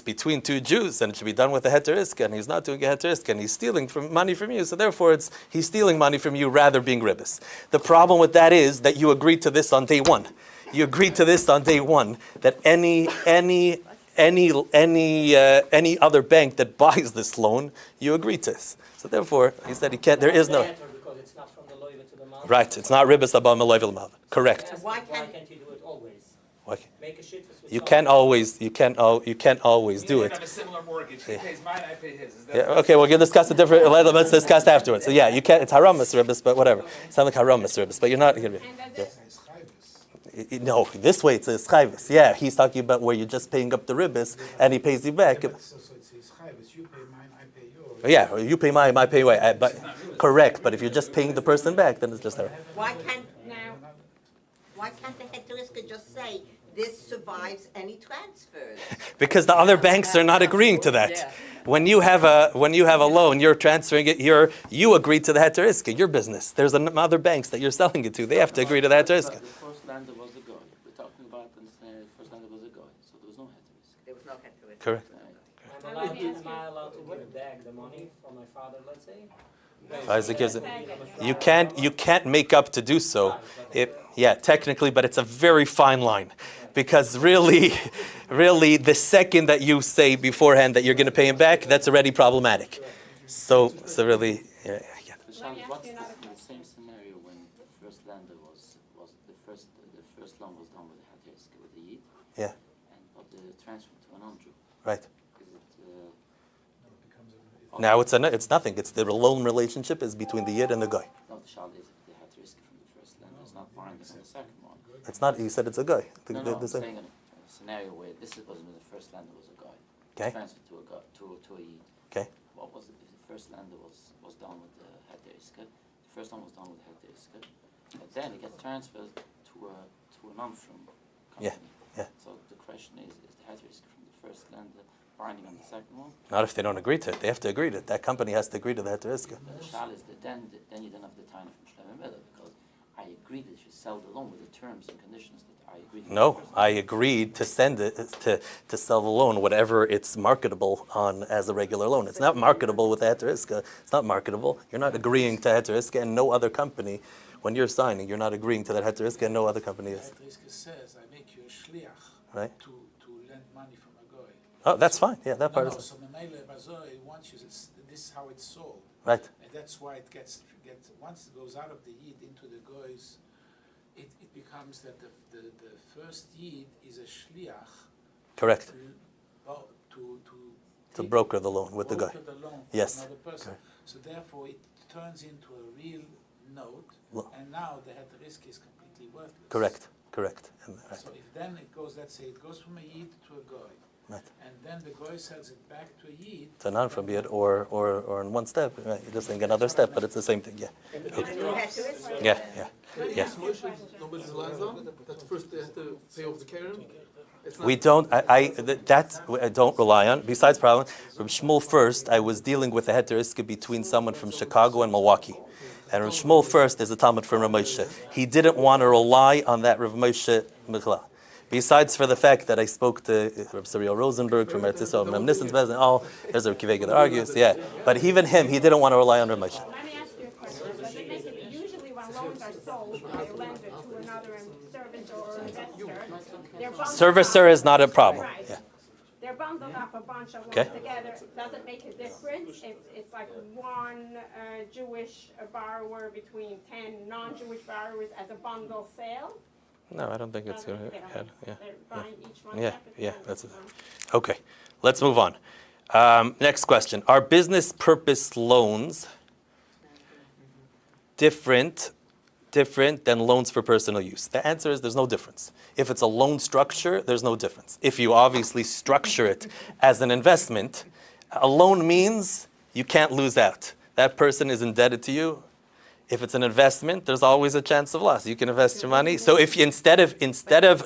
between two Jews, and it should be done with a heter iska, and he's not doing a heter iska, and he's stealing money from you. So therefore, he's stealing money from you rather being ribis. The problem with that is that you agreed to this on day one. You agreed to this on day one, that any other bank that buys this loan, you agree to this. So therefore, he said he can't. There is no. Because it's not from the loiva to the mouth. Right. It's not ribis above malay v'l'mav. Correct. Why Why can't can't you do it always? Why? Make a shit with You can't always do You it. have a similar mortgage. He pays mine, I pay his. Is that Yeah, okay, we'll discuss let's discuss afterwards. So yeah, you can't. It's haram Ribis, but whatever. It's not like haram Ribis, but you're not going to be. And does it, No, this way it's a schayvis. Yeah, he's talking about where you're just paying up the ribis and he pays you back. So it's schayvis. You pay mine, I pay yours. Yeah, you pay mine, I pay away. But correct. But if you're just paying the person back, then it's just haram. Why can't the heter iska just say this survives any transfers? Because the other banks are not agreeing to that. When you have a loan, you're transferring it. You agree to the heter iska, your business. There's other banks that you're selling it to. They have to agree to the heter iska. The first lender was a guy. We're talking about the first lender was a guy, so there was no heter iska. There was no heter iska. Correct. Am I allowed to bag the money from my father, let's say? Isaac gives it. You can't make up to do so. Technically, but it's a very fine line, because really, the second that you say beforehand that you're going to pay him back, that's already problematic. So really, yeah. What's this in the same scenario when the first lender was the first loan was done with the heter iska with the yid? Yeah. But the transfer to an non-Jew. Right. Is it? Now it's nothing. It's the loan relationship is between the yid and the guy. No, the child is the heter iska from the first lender. It's not binding on the second one. It's not. He said it's a guy. I'm saying in a scenario where this was when the first lender was a guy. Okay. Transferred to a guy to a yid. Okay. What was it if the first lender was done with the heter iska? The first one was done with heter iska, but then it gets transferred to a non-from company. Yeah. So the question is the heter iska from the first lender binding on the second one? Not if they don't agree to it. They have to agree to it. That company has to agree to the heter iska. The shal is that then you don't have the time from Shlomo Miller, because I agreed that you sell the loan with the terms and conditions that I agreed. No, I agreed to send it to sell the loan, whatever it's marketable on as a regular loan. It's not marketable with the heter iska. It's not marketable. You're not agreeing to heter iska, and no other company When you're signing, you're not agreeing to that heter iska, and no other company is. Heter says, I make you a shliach Right? to lend money from a goy. Oh, that's fine. Yeah, that part No, is so Mamela Bazoi wants you, this is how it's sold. right. And that's why it gets once it goes out of the yid into the goys, it becomes that the first yid is a shliach Correct. to To broker the loan with the guy. broker the loan for Yes. another person. Correct. So therefore it turns into a real note, and now the heter risk is completely worthless. Correct. And, right. So if then it goes, let's say it goes from a yid to a goy, Right. and then the goy sells it back to a yid. To non from yid or in one step, right? You're just in another step, but it's the same thing. Yeah. Okay. Yeah. Yes, nobody relies on that. First they have to pay off the Karen. It's not- We don't. I don't rely on. Besides, problem from Shmuel first, I was dealing with a heter iska between someone from Chicago and Milwaukee, and from Shmuel first is a Talmud from Rav Moshe. He didn't want to rely on that Rav Moshe Michla. Besides for the fact that I spoke to Rav Cyril Rosenberg from Eretz Yisrael, Mem Nissan's Bez, and all, there's a Kivega that argues, yeah. But even him, he didn't want to rely on Rav Moshe. Let me ask you a question. Does it make it, usually when loans are sold by a lender to another servicer or investor, they're bundled Servicer up. is not a problem. Right. Yeah. They're bundled up a bunch of loans Okay. together. Does it make a difference if it's like one Jewish borrower between 10 non-Jewish borrowers as a bundle sale? No, I don't think it's going to. They don't. Yeah. They're buying each one Yeah. separately. Yeah. That's it. Okay. Let's move on. Next question: are business purpose loans different than loans for personal use? The answer is there's no difference. If it's a loan structure, there's no difference. If you obviously structure it as an investment, a loan means you can't lose out. That person is indebted to you. If it's an investment, there's always a chance of loss. You can invest your money. So if you, instead of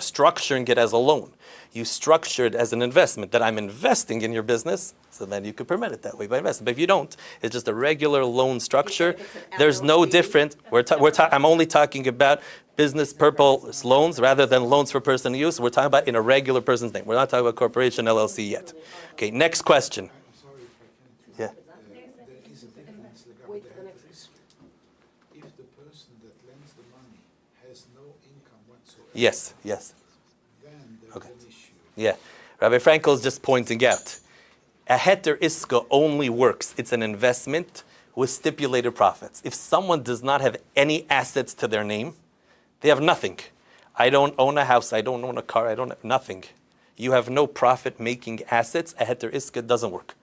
structuring it as a loan, you structure it as an investment, that I'm investing in your business, so then you could permit it that way by investment. But if you don't, it's just a regular loan structure. There's no different. I'm only talking about business purpose loans rather than loans for personal use. We're talking about in a regular person's name. We're not talking about corporation, LLC yet. Okay, next question. Yeah. There is a difference regarding the heter risk. If the person that lends the money has no income whatsoever, Yes. then there's Okay. an issue. Yeah. Rabbi Frankel is just pointing out, a heter iska only works. It's an investment with stipulated profits. If someone does not have any assets to their name, they have nothing. I don't own a house. I don't own a car. I don't have nothing. You have no profit-making assets. A heter iska doesn't work.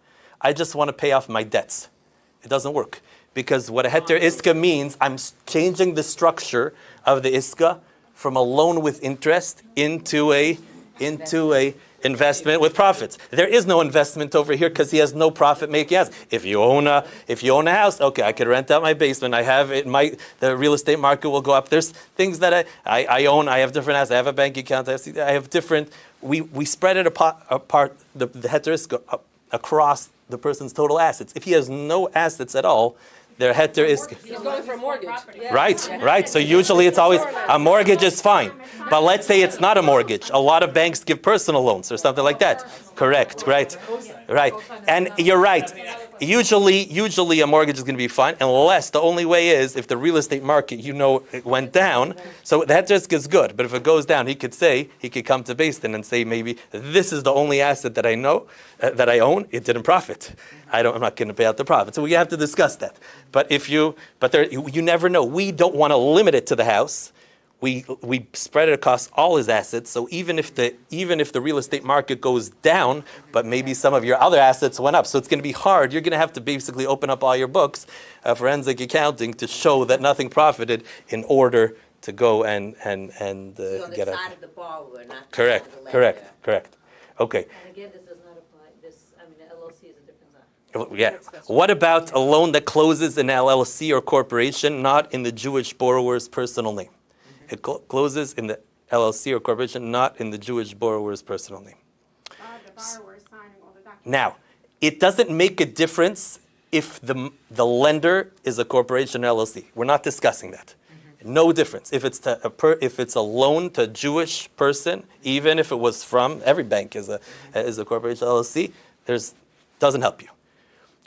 I just want to pay off my debts. It doesn't work. Because what a heter iska means, I'm changing the structure of the iska from a loan with interest into a investment with profits. There is no investment over here because he has no profit making assets. If you own a house, okay, I could rent out my basement. I have it. The real estate market will go up. There's things that I own. I have different assets. I have a bank account. I have different. We spread it apart. The heter iska across the person's total assets. If he has no assets at all, their heter is He's going for a mortgage. Yeah. right. So usually it's always a mortgage is fine, but let's say it's not a mortgage. A lot of banks give personal loans or something like that. Correct. Right. And you're right. Usually a mortgage is going to be fine, unless the only way is if the real estate market, it went down. So that risk is good, but if it goes down, he could come to Beis Din and say maybe this is the only asset that I know that I own. It didn't profit. I'm not going to pay out the profit. So we have to discuss that. But you never know. We don't want to limit it to the house. We spread it across all his assets. So even if the real estate market goes down, but maybe some of your other assets went up, so it's going to be hard. You're going to have to basically open up all your books, forensic accounting, to show that nothing profited in order to go and So on the get side out. of the borrower, not the Correct. side of the lender. Okay. And again, this does not apply, LLC is a different zone. Yeah. What about a loan that closes in LLC or corporation, not in the Jewish borrower's personal name? It closes in the LLC or corporation, not in the Jewish borrower's personal name. The borrower is signing all the documents. Now, it doesn't make a difference if the lender is a corporation or LLC. We're not discussing that. No difference. If it's a loan to a Jewish person, even if it was from every bank is a corporation or LLC, doesn't help you.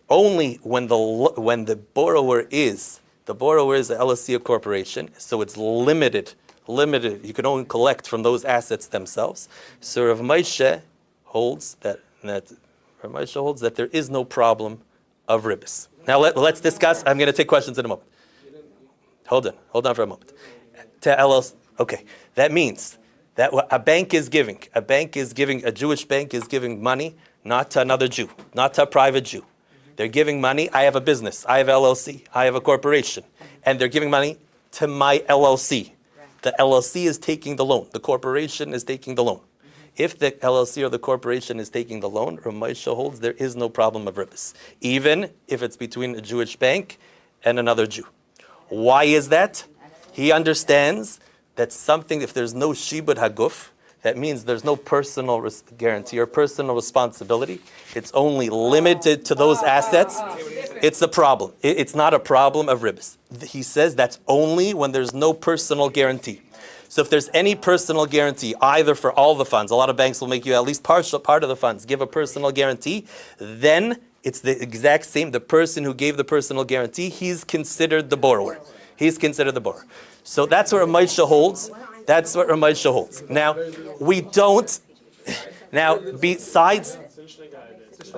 Only when the borrower is The borrower is an LLC, a corporation, so it's limited. You can only collect from those assets themselves. So Rav Moshe holds that there is no problem of ribis. Now let's discuss. I'm going to take questions in a moment. Hold on for a moment. To LLC, okay, that means that a Jewish bank is giving money not to another Jew, not to a private Jew. They're giving money. I have a business. I have LLC. I have a corporation, and they're giving money to my LLC. The LLC is taking the loan. The corporation is taking the loan. If the LLC or the corporation is taking the loan, Rav Moshe holds there is no problem of ribis, even if it's between a Jewish bank and another Jew. Why is that? He understands that if there's no shibud haguf, that means there's no personal guarantee or personal responsibility. It's only limited to those assets. It's a problem. It's not a problem of ribis. He says that's only when there's no personal guarantee. So if there's any personal guarantee, either for all the funds, a lot of banks will make you at least part of the funds give a personal guarantee, then it's the exact same. The person who gave the personal guarantee, he's considered the borrower. So that's what Rav Moshe holds. Now, we don't. Now, besides,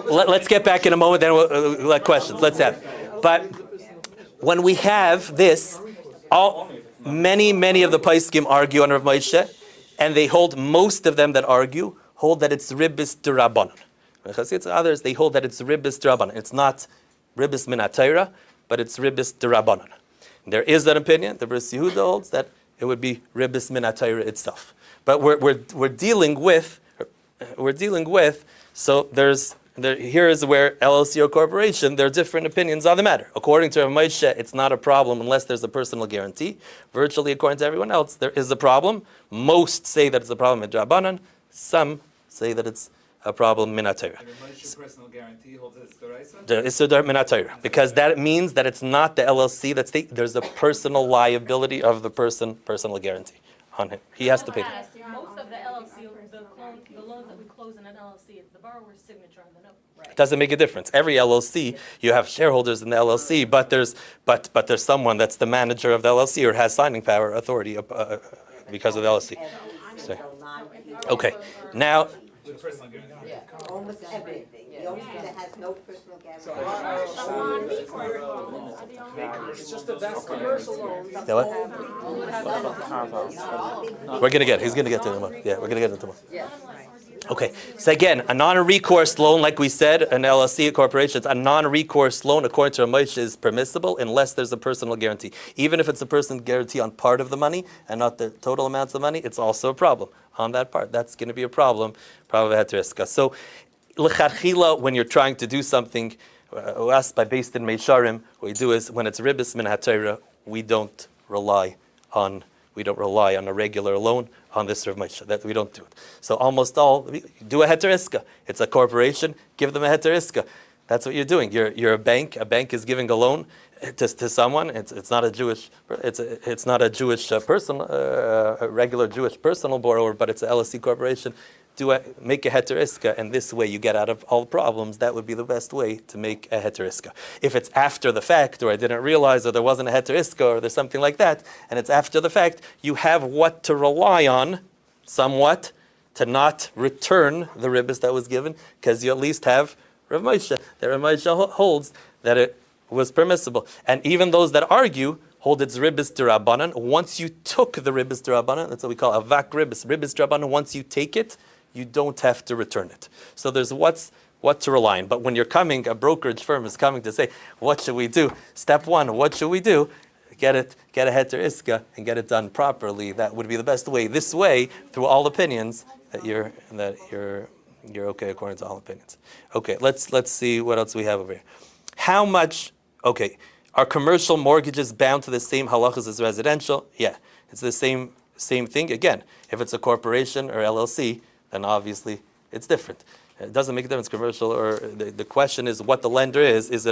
let's get back in a moment, then we'll let questions. Let's have. But when we have this, many of the Paiskim argue on Rav Moshe, and they hold, most of them that argue, hold that it's Ribis D'Rabbanan. Others, they hold that it's Ribis D'Rabbanan. It's not Ribis Min HaTorah, but it's Ribis D'Rabbanan. There is that opinion. The Bris Yehuda holds that it would be Ribis Min HaTorah itself. But we're dealing with. So here is where LLC or corporation, there are different opinions on the matter. According to Rav Moshe, it's not a problem unless there's a personal guarantee. Virtually, according to everyone else, there is a problem. Most say that it's a problem in Drabanan. Some say that it's a problem min HaTorah. And Rav Moshe's personal guarantee holds it's d'oraisa? The Issur min HaTorah, because that means that it's not the LLC that's there's a personal liability of the personal guarantee on him. He has to pay. Most of the LLC, the loans that we close in an LLC, it's the borrower's signature on the note. It doesn't make a difference. Every LLC, you have shareholders in the LLC, but there's someone that's the manager of the LLC or has signing power, authority because of the LLC. So, okay, now. With personal guarantee. Almost everything. The only thing that has no personal guarantee. It's just the best commercial loans. He's gonna get to them. Yeah, we're gonna get into them. Okay, so again, a non-recourse loan, like we said, an LLC, a corporation, a non-recourse loan, according to Rav Moshe, is permissible unless there's a personal guarantee. Even if it's a personal guarantee on part of the money and not the total amounts of money, it's also a problem on that part. That's going to be a problem. Probably had to discuss. So, l'chadchila, when you're trying to do something, us by based in Meisharim, what we do is when it's Ribis Min HaTorah, we don't rely on a regular loan on this Rav Moshe. That we don't do it. So almost all do a heter iska. It's a corporation. Give them a heter iska. That's what you're doing. You're a bank. A bank is giving a loan to someone. It's not a Jewish. It's not a Jewish person, a regular Jewish personal borrower, but it's a LLC corporation. Make a heter iska, and this way you get out of all problems. That would be the best way to make a heter iska. If it's after the fact, or I didn't realize, or there wasn't a heter iska, or there's something like that, and it's after the fact, you have what to rely on, somewhat, to not return the ribis that was given, because you at least have Rav Moshe. That Rav Moshe holds that it was permissible, and even those that argue hold its Ribis D'Rabbanan. Once you took the Ribis D'Rabbanan, that's what we call avak ribis. Ribis D'Rabbanan. Once you take it, you don't have to return it. So there's what to rely on. But when you're coming, a brokerage firm is coming to say, what should we do? Step one, what should we do? Get a heter iska and get it done properly. That would be the best way. This way, through all opinions, that you're okay according to all opinions. Okay, let's see what else we have over here. How much? Okay, are commercial mortgages bound to the same halachas as residential? Yeah, it's the same thing. Again, if it's a corporation or LLC, then obviously it's different. It doesn't make a difference, commercial or the question is what the lender is. Is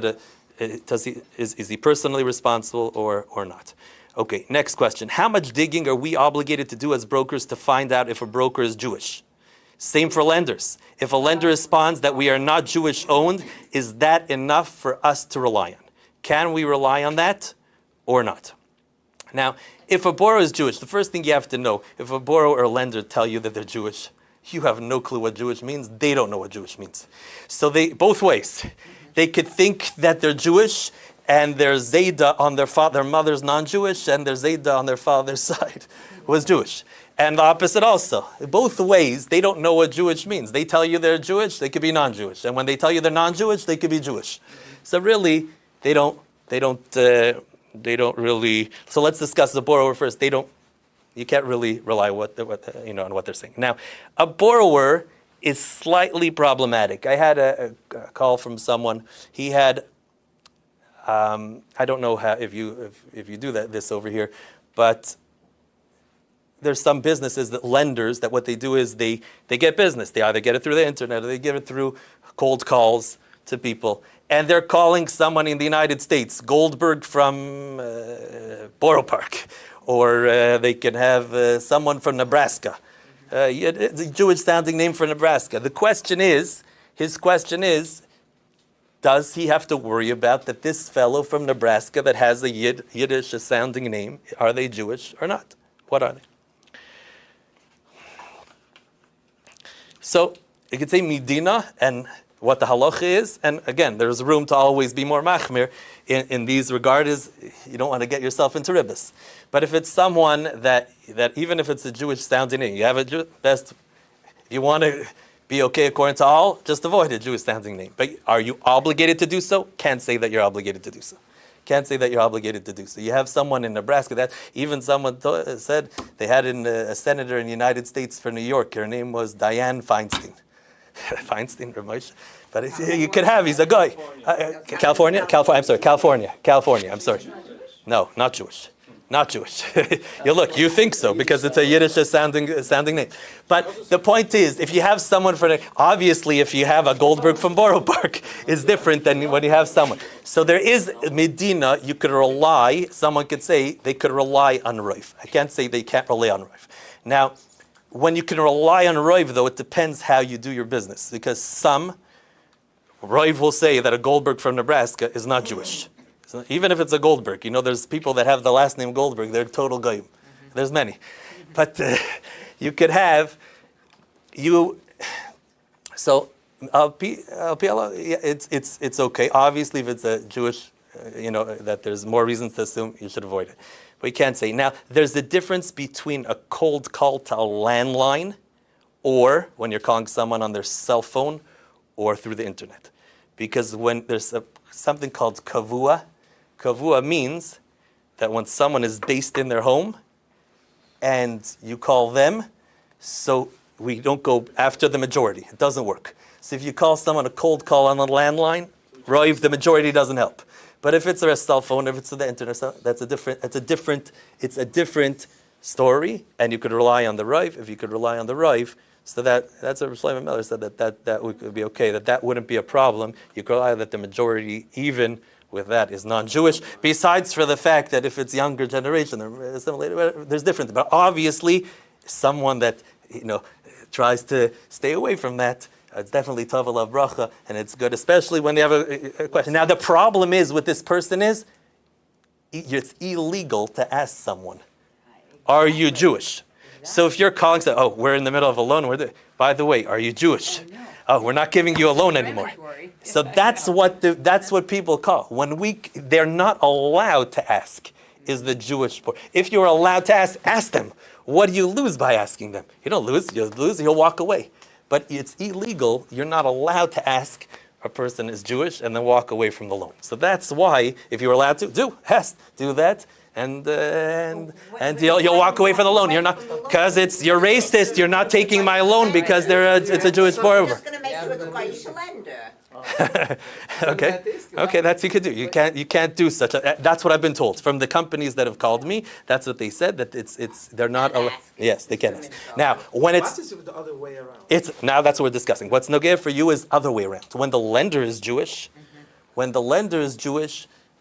he personally responsible or not? Okay, next question. How much digging are we obligated to do as brokers to find out if a broker is Jewish? Same for lenders. If a lender responds that we are not Jewish owned, is that enough for us to rely on? Can we rely on that or not. Now, if a borrower is Jewish, the first thing you have to know, if a borrower or lender tell you that they're Jewish, you have no clue what Jewish means. They don't know what Jewish means. So they, both ways. They could think that they're Jewish and their Zayda on their mother's non-Jewish and their Zayda on their father's side was Jewish. And the opposite also. Both ways, they don't know what Jewish means. They tell you they're Jewish, they could be non-Jewish. And when they tell you they're non-Jewish, they could be Jewish. So really, they don't really. So let's discuss the borrower first. You can't really rely on what they're saying. Now, a borrower is slightly problematic. I had a call from someone. He had, I don't know how if you do this over here, but there's some businesses that lenders that what they do is they get business. They either get it through the internet or they get it through cold calls to people. And they're calling someone in the United States, Goldberg from Borough Park, or they can have someone from Nebraska. It's a Jewish-sounding name for Nebraska. His question is, does he have to worry about that this fellow from Nebraska that has a Yiddish-sounding name, are they Jewish or not? What are they? So you could say Medina and what the halacha is, and again, there's room to always be more machmir in these regards. You don't want to get yourself into Ribis. But if it's someone that even if it's a Jewish sounding name, you have if you want to be okay according to all, just avoid a Jewish sounding name. But are you obligated to do so? Can't say that you're obligated to do so. Can't say that you're obligated to do so. You have someone in Nebraska that even someone said they had a senator in the United States for New York. Her name was Dianne Feinstein. Feinstein, Ramesh. But you could have, he's a guy. California. I'm sorry. No, not Jewish. Not Jewish. You think so because it's a Yiddish sounding name. But the point is, if you have someone obviously if you have a Goldberg from Borough Park, it's different than when you have someone. So there is Medina, you could rely, someone could say they could rely on Rav. I can't say they can't rely on Rav. Now, when you can rely on Rav, though, it depends how you do your business. Because some Rav will say that a Goldberg from Nebraska is not Jewish. So even if it's a Goldberg, there's people that have the last name Goldberg, they're total goyim. There's many. But you could have, so it's okay. Obviously, if it's a Jewish, that there's more reasons to assume you should avoid it. But you can't say. Now, there's a difference between a cold call to a landline or when you're calling someone on their cell phone or through the internet. Because when there's something called kavua means that when someone is based in their home and you call them, so we don't go after the majority. It doesn't work. So if you call someone a cold call on the landline, Rav, the majority doesn't help. But if it's a cell phone, if it's the internet, it's a different story, and you could rely on the Rav. If you could rely on the Rav, so that's what Shlomo Miller said that would be okay. That wouldn't be a problem. You could rely that the majority, even with that, is non-Jewish. Besides for the fact that if it's younger generation, there's different. But obviously, someone that tries to stay away from that. It's definitely Tov Alav Bracha, and it's good, especially when they have a question. Now, the problem is with this person is, it's illegal to ask someone, are you Jewish? So if you're calling, say, oh, we're in the middle of a loan, by the way, are you Jewish? Oh, we're not giving you a loan anymore. So that's what people call. They're not allowed to ask, is the Jewish part. If you're allowed to ask them. What do you lose by asking them? You don't lose, you'll walk away. But it's illegal. You're not allowed to ask a person is Jewish and then walk away from the loan. So that's why, if you're allowed to, do that, and you'll walk away from the loan. You're not, because you're racist. You're not taking my loan because it's a Jewish borrower. I'm just going to make sure it's Goyish lender. Okay, that's you could do. You can't do such a. That's what I've been told from the companies that have called me. That's what they said, that they're not allowed. Yes, they can ask. Now, when it's the other way around. Now that's what we're discussing. What's nogeh for you is other way around. When the lender is Jewish,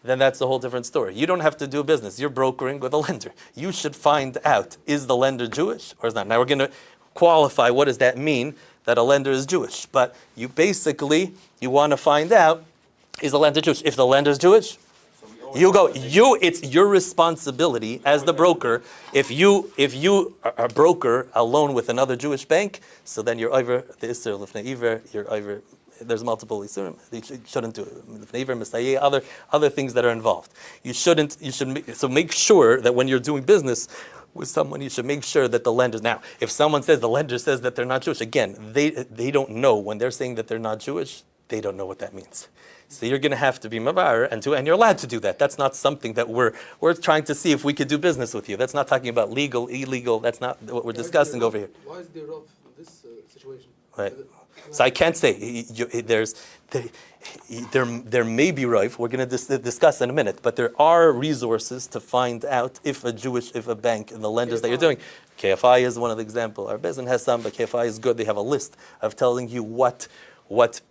then that's a whole different story. You don't have to do a business. You're brokering with a lender. You should find out, is the lender Jewish or is not? Now we're going to qualify what does that mean that a lender is Jewish. But you want to find out, is the lender Jewish? If the lender is Jewish, It's your responsibility as the broker. If you are a broker a loan with another Jewish bank, so then you're over the Isser Lifnei Iver, you're over. There's multiple isurim. You shouldn't do it. Other things that are involved. You shouldn't. So make sure that when you're doing business with someone, you should make sure that the lenders. Now, if someone says the lender says that they're not Jewish, again, they don't know when they're saying that they're not Jewish. They don't know what that means. So you're going to have to be mavar and you're allowed to do that. That's not something that we're trying to see if we could do business with you. That's not talking about legal, illegal. That's not what we're discussing over here. Why is there of this situation? Right. So I can't say there may be rife. We're going to discuss in a minute, but there are resources to find out if a bank and the lenders that you're doing. KFI is one of the examples. Our business has some, but KFI is good. They have a list of telling you what they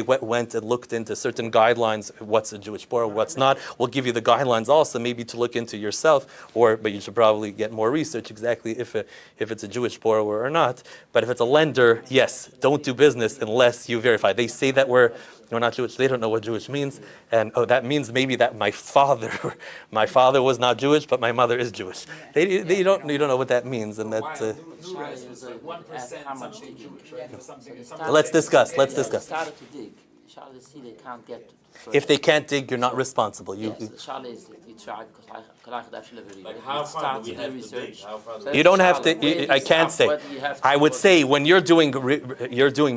went and looked into certain guidelines. What's a Jewish borrower, what's not. We'll give you the guidelines also, maybe to look into yourself, but you should probably get more research exactly if it's a Jewish borrower or not. But if it's a lender, yes, don't do business unless you verify. They say that we're not Jewish. They don't know what Jewish means, and that means maybe that my father was not Jewish, but my mother is Jewish. You don't know what that means, and that. 1% something Jewish, right? Let's discuss. Started to dig. Charlie see they can't get. If they can't dig, you're not responsible. Charlie is he tried like how far do we have to dig? How far do we You don't have to. I can't say. I would say when you're doing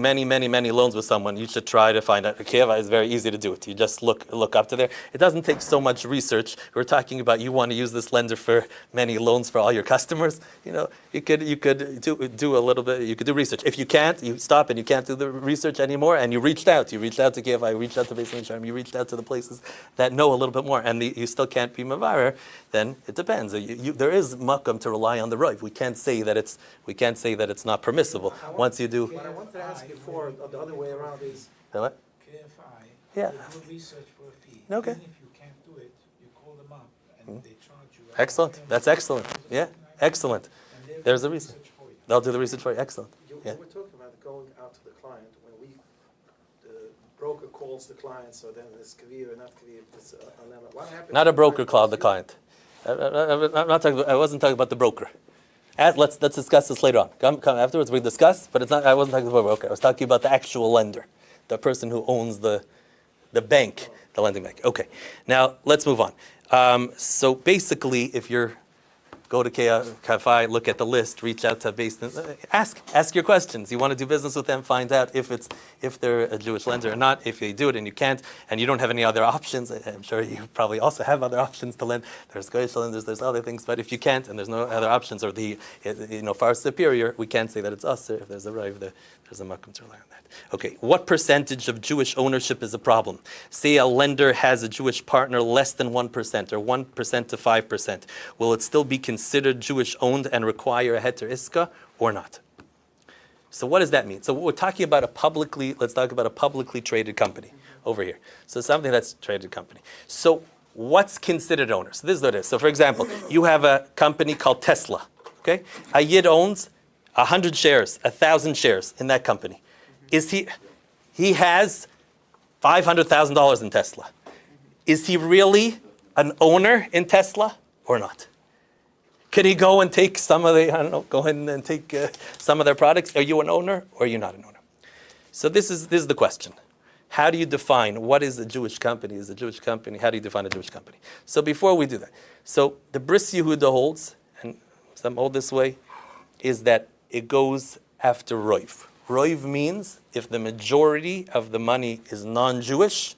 many loans with someone, you should try to find out. Keva is very easy to do it. You just look up to there. It doesn't take so much research. We're talking about you want to use this lender for many loans for all your customers. You could do a little bit. You could do research. If you can't, you stop and you can't do the research anymore. And you reached out. You reached out to Keva. You reached out to Beis Sharm. You reached out to the places that know a little bit more, and you still can't be mavarer. Then it depends. There is makam to rely on the rive. We can't say that it's not permissible. Once you do. What I wanted to ask you for the other way around is. What? KFI. Yeah. Do research for a fee. Okay. Even if you can't do it, you call them up and they charge you. Excellent. That's excellent. Yeah. Excellent. There's a reason. They'll do the research for you. Excellent. You were talking about going out to the client when the broker calls the client, so then it's kavir or not kavir. What happens? Not a broker called the client. I wasn't talking about the broker. Let's discuss this later on. Come afterwards. We discuss, but it's not. I wasn't talking about the broker. I was talking about the actual lender, the person who owns the bank, the lending bank. Okay. Now let's move on. So basically, if you're go to KFI, look at the list, reach out to ask your questions. You want to do business with them, find out if they're a Jewish lender or not. If they do it and you can't, and you don't have any other options, I'm sure you probably also have other options to lend. There's Goyish lenders, there's other things, but if you can't and there's no other options, or far superior, we can't say that it's us. If there's a rive, there's a makom to rely on that. Okay, what percentage of Jewish ownership is a problem? Say a lender has a Jewish partner less than 1% or 1% to 5%. Will it still be considered Jewish owned and require a heter iska or not? So what does that mean? So we're talking about let's talk about a publicly traded company over here. So something that's a traded company. So what's considered owner? So this is what it is. So for example, you have a company called Tesla. Okay, a yid owns 100 shares, 1,000 shares in that company. He has $500,000 in Tesla. Is he really an owner in Tesla or not? Could he go and take some of some of their products? Are you an owner or are you not an owner? So this is the question. How do you define what is a Jewish company? Is a Jewish company? How do you define a Jewish company? So before we do that, so the Bris Yehuda holds, and some hold this way, is that it goes after Roiv. Roiv means if the majority of the money is non-Jewish,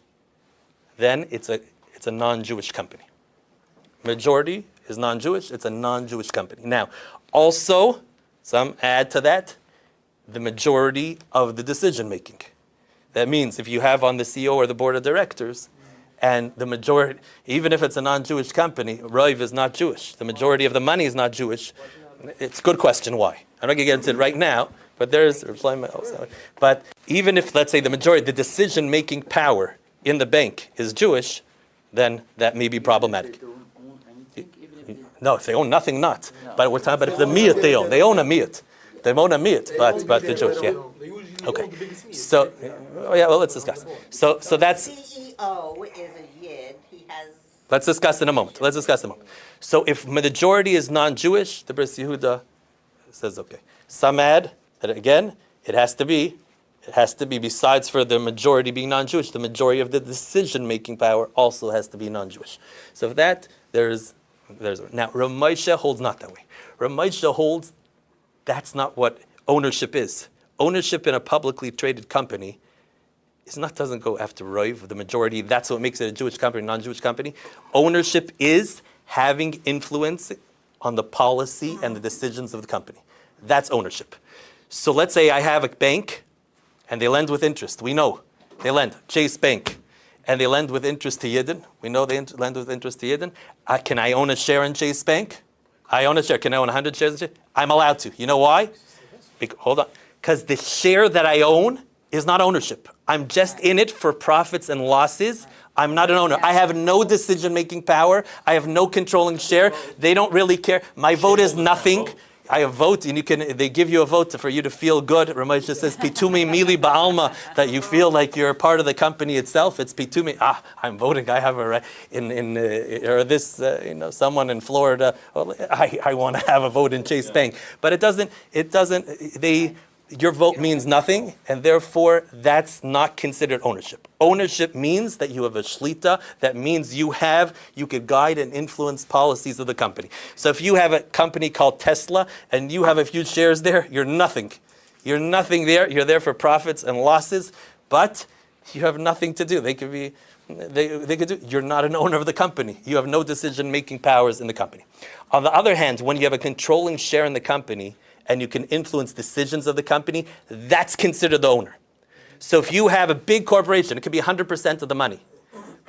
then it's a non-Jewish company. Majority is non-Jewish, it's a non-Jewish company. Now, also, some add to that, the majority of the decision making. That means if you have on the CEO or the board of directors, and the majority, even if it's a non-Jewish company, Roiv is not Jewish. The majority of the money is not Jewish. It's a good question why. I'm not going to get into it right now, but but even if, let's say, the majority, the decision-making power in the bank is Jewish, then that may be problematic. No, if they own nothing, not. But we're talking about if the miyat they own a miyat. They own a miyat, but the Jewish, yeah. Okay. So, well, let's discuss. So that's. CEO is a yid, Let's discuss in a moment. So if majority is non-Jewish, the Bris Yehuda says okay. Some add that again, it has to be besides for the majority being non-Jewish, the majority of the decision-making power also has to be non-Jewish. So if that, there's now Rav Moshe holds not that way. Rav Moshe holds that's not what ownership is. Ownership in a publicly traded company doesn't go after Roiv, the majority. That's what makes it a Jewish company, non-Jewish company. Ownership is having influence on the policy and the decisions of the company. That's ownership. So let's say I have a bank and they lend with interest. We know they lend. Chase Bank. And they lend with interest to Yidden. We know they lend with interest to Yidden. Can I own a share in Chase Bank? I own a share. Can I own 100 shares in Chase? I'm allowed to. You know why? Hold on. Because the share that I own is not ownership. I'm just in it for profits and losses. I'm not an owner. I have no decision-making power. I have no controlling share. They don't really care. My vote is nothing. I have vote, and they give you a vote for you to feel good. Ramesh just says, pitumi mili ba'alma, that you feel like you're a part of the company itself. It's pitumi, I'm voting, I have a right. Someone in Florida, I want to have a vote in Chase Bank. But your vote means nothing, and therefore that's not considered ownership. Ownership means that you have a shlita, that means you could guide and influence policies of the company. So if you have a company called Tesla, and you have a few shares there, you're nothing. You're nothing there, you're there for profits and losses, but you have nothing to do. They could do, you're not an owner of the company. You have no decision-making powers in the company. On the other hand, when you have a controlling share in the company, and you can influence decisions of the company, that's considered the owner. So if you have a big corporation, it could be 100% of the money.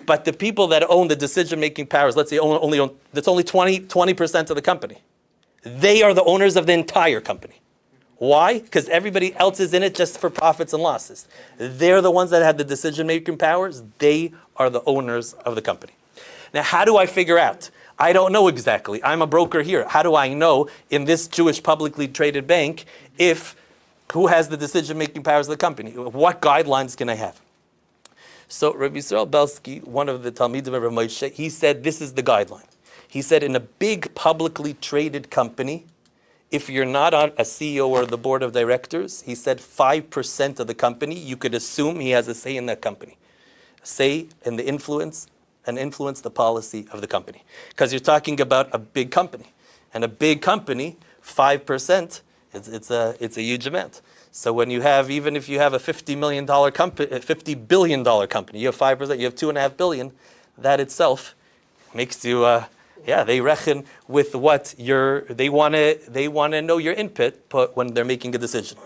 But the people that own the decision-making powers, let's say that's only 20% of the company. They are the owners of the entire company. Why? Because everybody else is in it just for profits and losses. They're the ones that have the decision-making powers. They are the owners of the company. Now, how do I figure out? I don't know exactly. I'm a broker here. How do I know in this Jewish publicly traded bank who has the decision-making powers of the company? What guidelines can I have? So Rabbi Yisrael Belsky, one of the Talmidim of Rav Moshe, he said this is the guideline. He said in a big publicly traded company, if you're not on a CEO or the board of directors, he said 5% of the company, you could assume he has a say in that company. Say in the influence the policy of the company. Because you're talking about a big company. And a big company, 5%, it's a huge amount. So when you have, even if you have a $50 billion company, you have 5%, you have $2.5 billion, that itself makes you, they reckon with what they want to know your input when they're making a decision.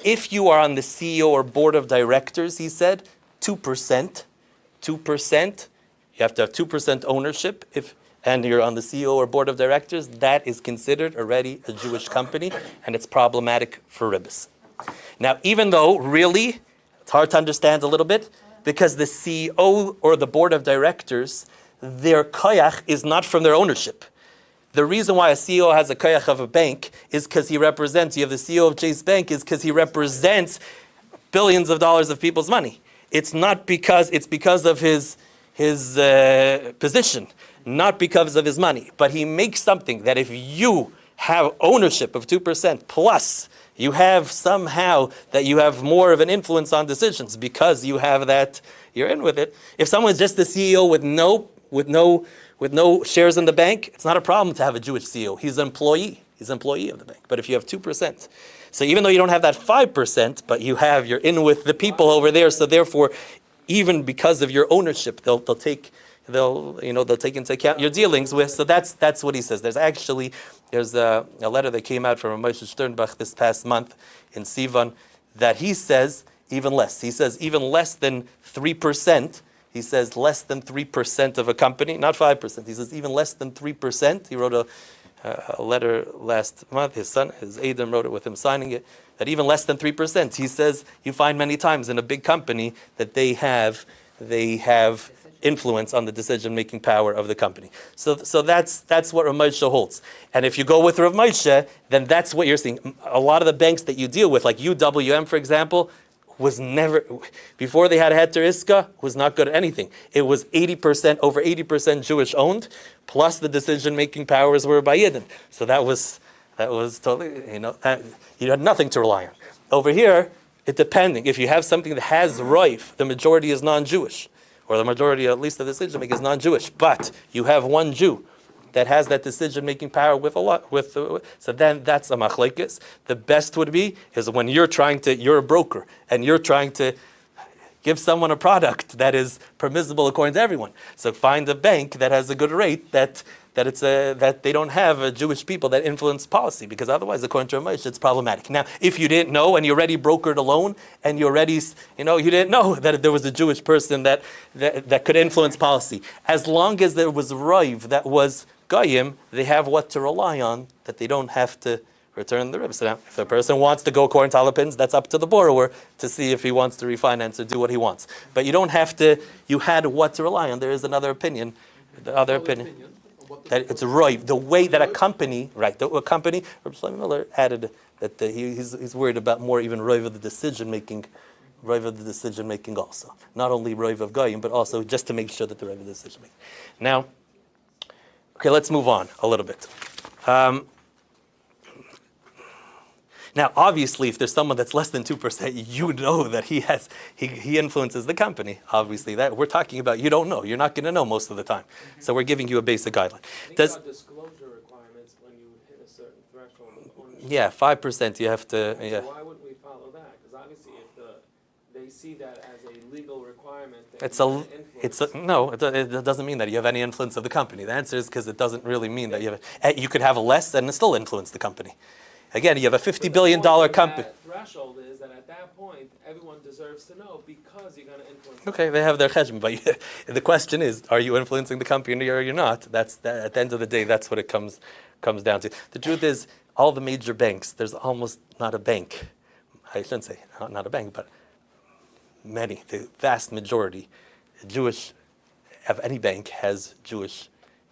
If you are on the CEO or board of directors, he said, 2%, you have to have 2% ownership, and you're on the CEO or board of directors, that is considered already a Jewish company, and it's problematic for Ribis. Now, even though, really, it's hard to understand a little bit, because the CEO or the board of directors, their koyach is not from their ownership. The reason why a CEO has a koyach of a bank is because he represents, you have the CEO of Chase Bank, is because he represents billions of dollars of people's money. It's because of his position, not because of his money. But he makes something that if you have ownership of 2%, plus you have somehow that you have more of an influence on decisions because you have that, you're in with it. If someone's just the CEO with no shares in the bank, it's not a problem to have a Jewish CEO. He's an employee. He's an employee of the bank. But if you have 2%, so even though you don't have that 5%, but you're in with the people over there, so therefore, even because of your ownership, they'll take into account your dealings with. So that's what he says. There's a letter that came out from Moshe Sternbach this past month in Sivan that he says even less. He says even less than 3%. He says less than 3% of a company, not 5%. He says even less than 3%. He wrote a letter last month. His son, his Adam, wrote it with him signing it. That even less than 3%, he says, you find many times in a big company that they have influence on the decision-making power of the company. So that's what Rav Moshe holds. And if you go with Rav Moshe, then that's what you're seeing. A lot of the banks that you deal with, like UWM, for example, was never, before they had Heter Iska, was not good at anything. It was 80%, over 80% Jewish owned, plus the decision-making powers were by Yidden. So that was totally, you had nothing to rely on. Over here, it depending. If you have something that has Roif, the majority is non-Jewish, or the majority, at least the decision-making, is non-Jewish, but you have one Jew that has that decision-making power with a lot, so then that's a machlekes. The best would be is when you're a broker, and you're trying to give someone a product that is permissible according to everyone. So find a bank that has a good rate that they don't have Jewish people that influence policy, because otherwise, according to Ramesh, it's problematic. Now, if you didn't know and you already brokered a loan and you already, you didn't know that there was a Jewish person that could influence policy, as long as there was Roiv that was Goyim, they have what to rely on, that they don't have to return the ribs. So now, if the person wants to go according to Alapins, that's up to the borrower to see if he wants to refinance or do what he wants. But you don't have to, you had what to rely on. There is another opinion, that it's Roiv, the way that a company, Rabbi Shlomo Miller added that he's worried about more even Roiv of the decision-making, also. Not only Roiv of Goyim, but also just to make sure that the Roiv of the decision-making. Now, okay, let's move on a little bit. Now, obviously, if there's someone that's less than 2%, you know that he influences the company. Obviously, that we're talking about, you don't know. You're not going to know most of the time. So we're giving you a basic guideline. Disclosure requirements when you hit a certain threshold of ownership. Yeah, 5% you have to. Yeah. So why wouldn't we follow that? Because obviously, if they see that as a legal requirement, It doesn't mean that you have any influence of the company. The answer is because it doesn't really mean that you could have less and still influence the company. Again, you have a $50 billion company. The threshold is that at that point, everyone deserves to know because you're going to influence. Okay, they have their cheshbon, but the question is, are you influencing the company or you're not? At the end of the day, that's what it comes down to. The truth is, all the major banks, there's almost not a bank. I shouldn't say not a bank, but many, the vast majority, Jewish of any bank has Jewish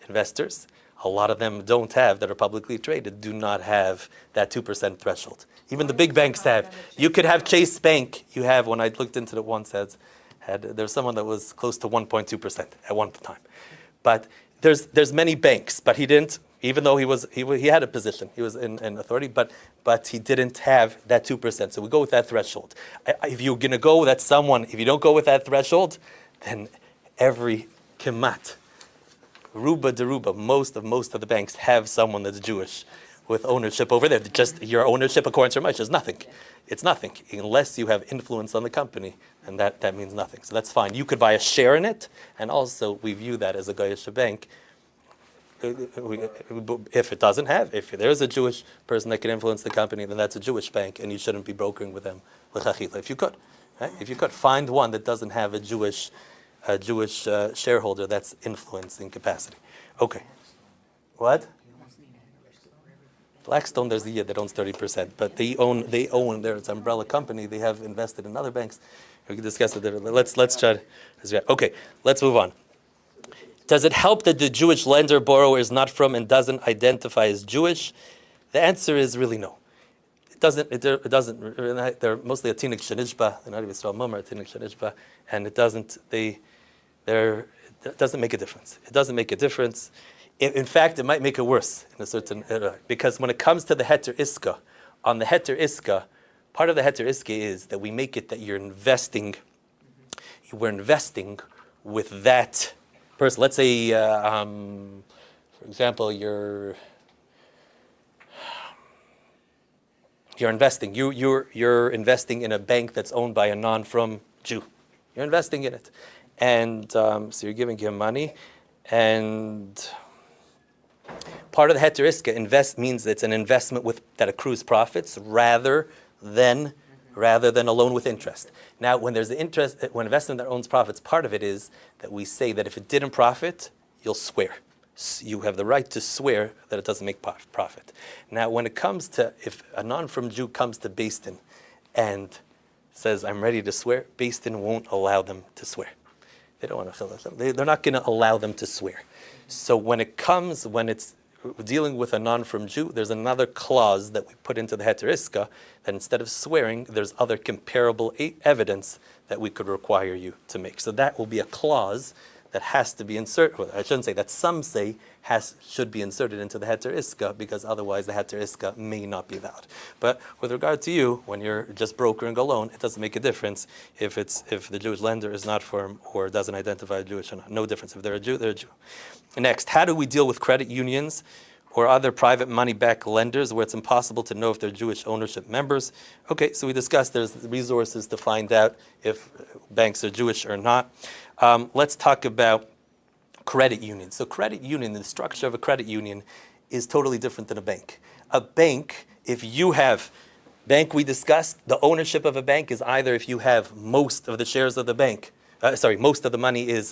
investors. A lot of them don't have, that are publicly traded, do not have that 2% threshold. Even the big banks have. You could have Chase Bank. You have, when I looked into it once, there's someone that was close to 1.2% at one time. But there's many banks, but he didn't, even though he had a position, he was in authority, but he didn't have that 2%. So we go with that threshold. If you're going to go with that someone, if you don't go with that threshold, then every kemat, Ruba deruba, most of the banks have someone that's Jewish with ownership over there. Just your ownership, according to Ramesh, is nothing. It's nothing unless you have influence on the company, and that means nothing. So that's fine. You could buy a share in it, and also we view that as a Goyish bank. If it doesn't have, if there's a Jewish person that can influence the company, then that's a Jewish bank, and you shouldn't be brokering with them. If you could, right? If you could find one that doesn't have a Jewish shareholder that's influencing capacity. Okay. What? Blackstone, there's the year that owns 30%, but they own it's an umbrella company. They have invested in other banks. We can discuss it. Let's try to. Okay, let's move on. Does it help that the Jewish lender borrower is not from and doesn't identify as Jewish? The answer is really no. It doesn't. They're mostly a tinik shenishba. They're not even Yisrael Mumar, tinik shenishba, and it doesn't. It doesn't make a difference. It doesn't make a difference. In fact, it might make it worse in a certain because when it comes to the heter iska, on the heter iska, part of the heter iska is that we make it that you're investing. We're investing with that person. Let's say, for example, you're investing. You're investing in a bank that's owned by a non-from Jew. You're investing in it. And so you're giving him money, and part of the heter iska, invest means it's an investment that accrues profits rather than a loan with interest. Now, when there's when investment that owns profits, part of it is that we say that if it didn't profit, you'll swear. You have the right to swear that it doesn't make profit. Now, when it comes to, if a non-from Jew comes to Beis Din and says, I'm ready to swear, Beis Din won't allow them to swear. They don't want to fill it. They're not going to allow them to swear. So when it's dealing with a non-from Jew, there's another clause that we put into the heter iska that instead of swearing, there's other comparable evidence that we could require you to make. So that will be a clause that has to be inserted. Well, I shouldn't say that. Some say should be inserted into the heter iska because otherwise the heter iska may not be valid. But with regard to you, when you're just brokering a loan, it doesn't make a difference if the Jewish lender is not firm or doesn't identify Jewish or not. No difference. If they're a Jew, they're a Jew. Next, how do we deal with credit unions or other private money-backed lenders where it's impossible to know if they're Jewish ownership members? Okay, so we discussed there's resources to find out if banks are Jewish or not. Let's talk about credit unions. So credit union, the structure of a credit union is totally different than a bank. A bank, if you have, bank we discussed, the ownership of a bank is either if you have most of the shares of the bank, most of the money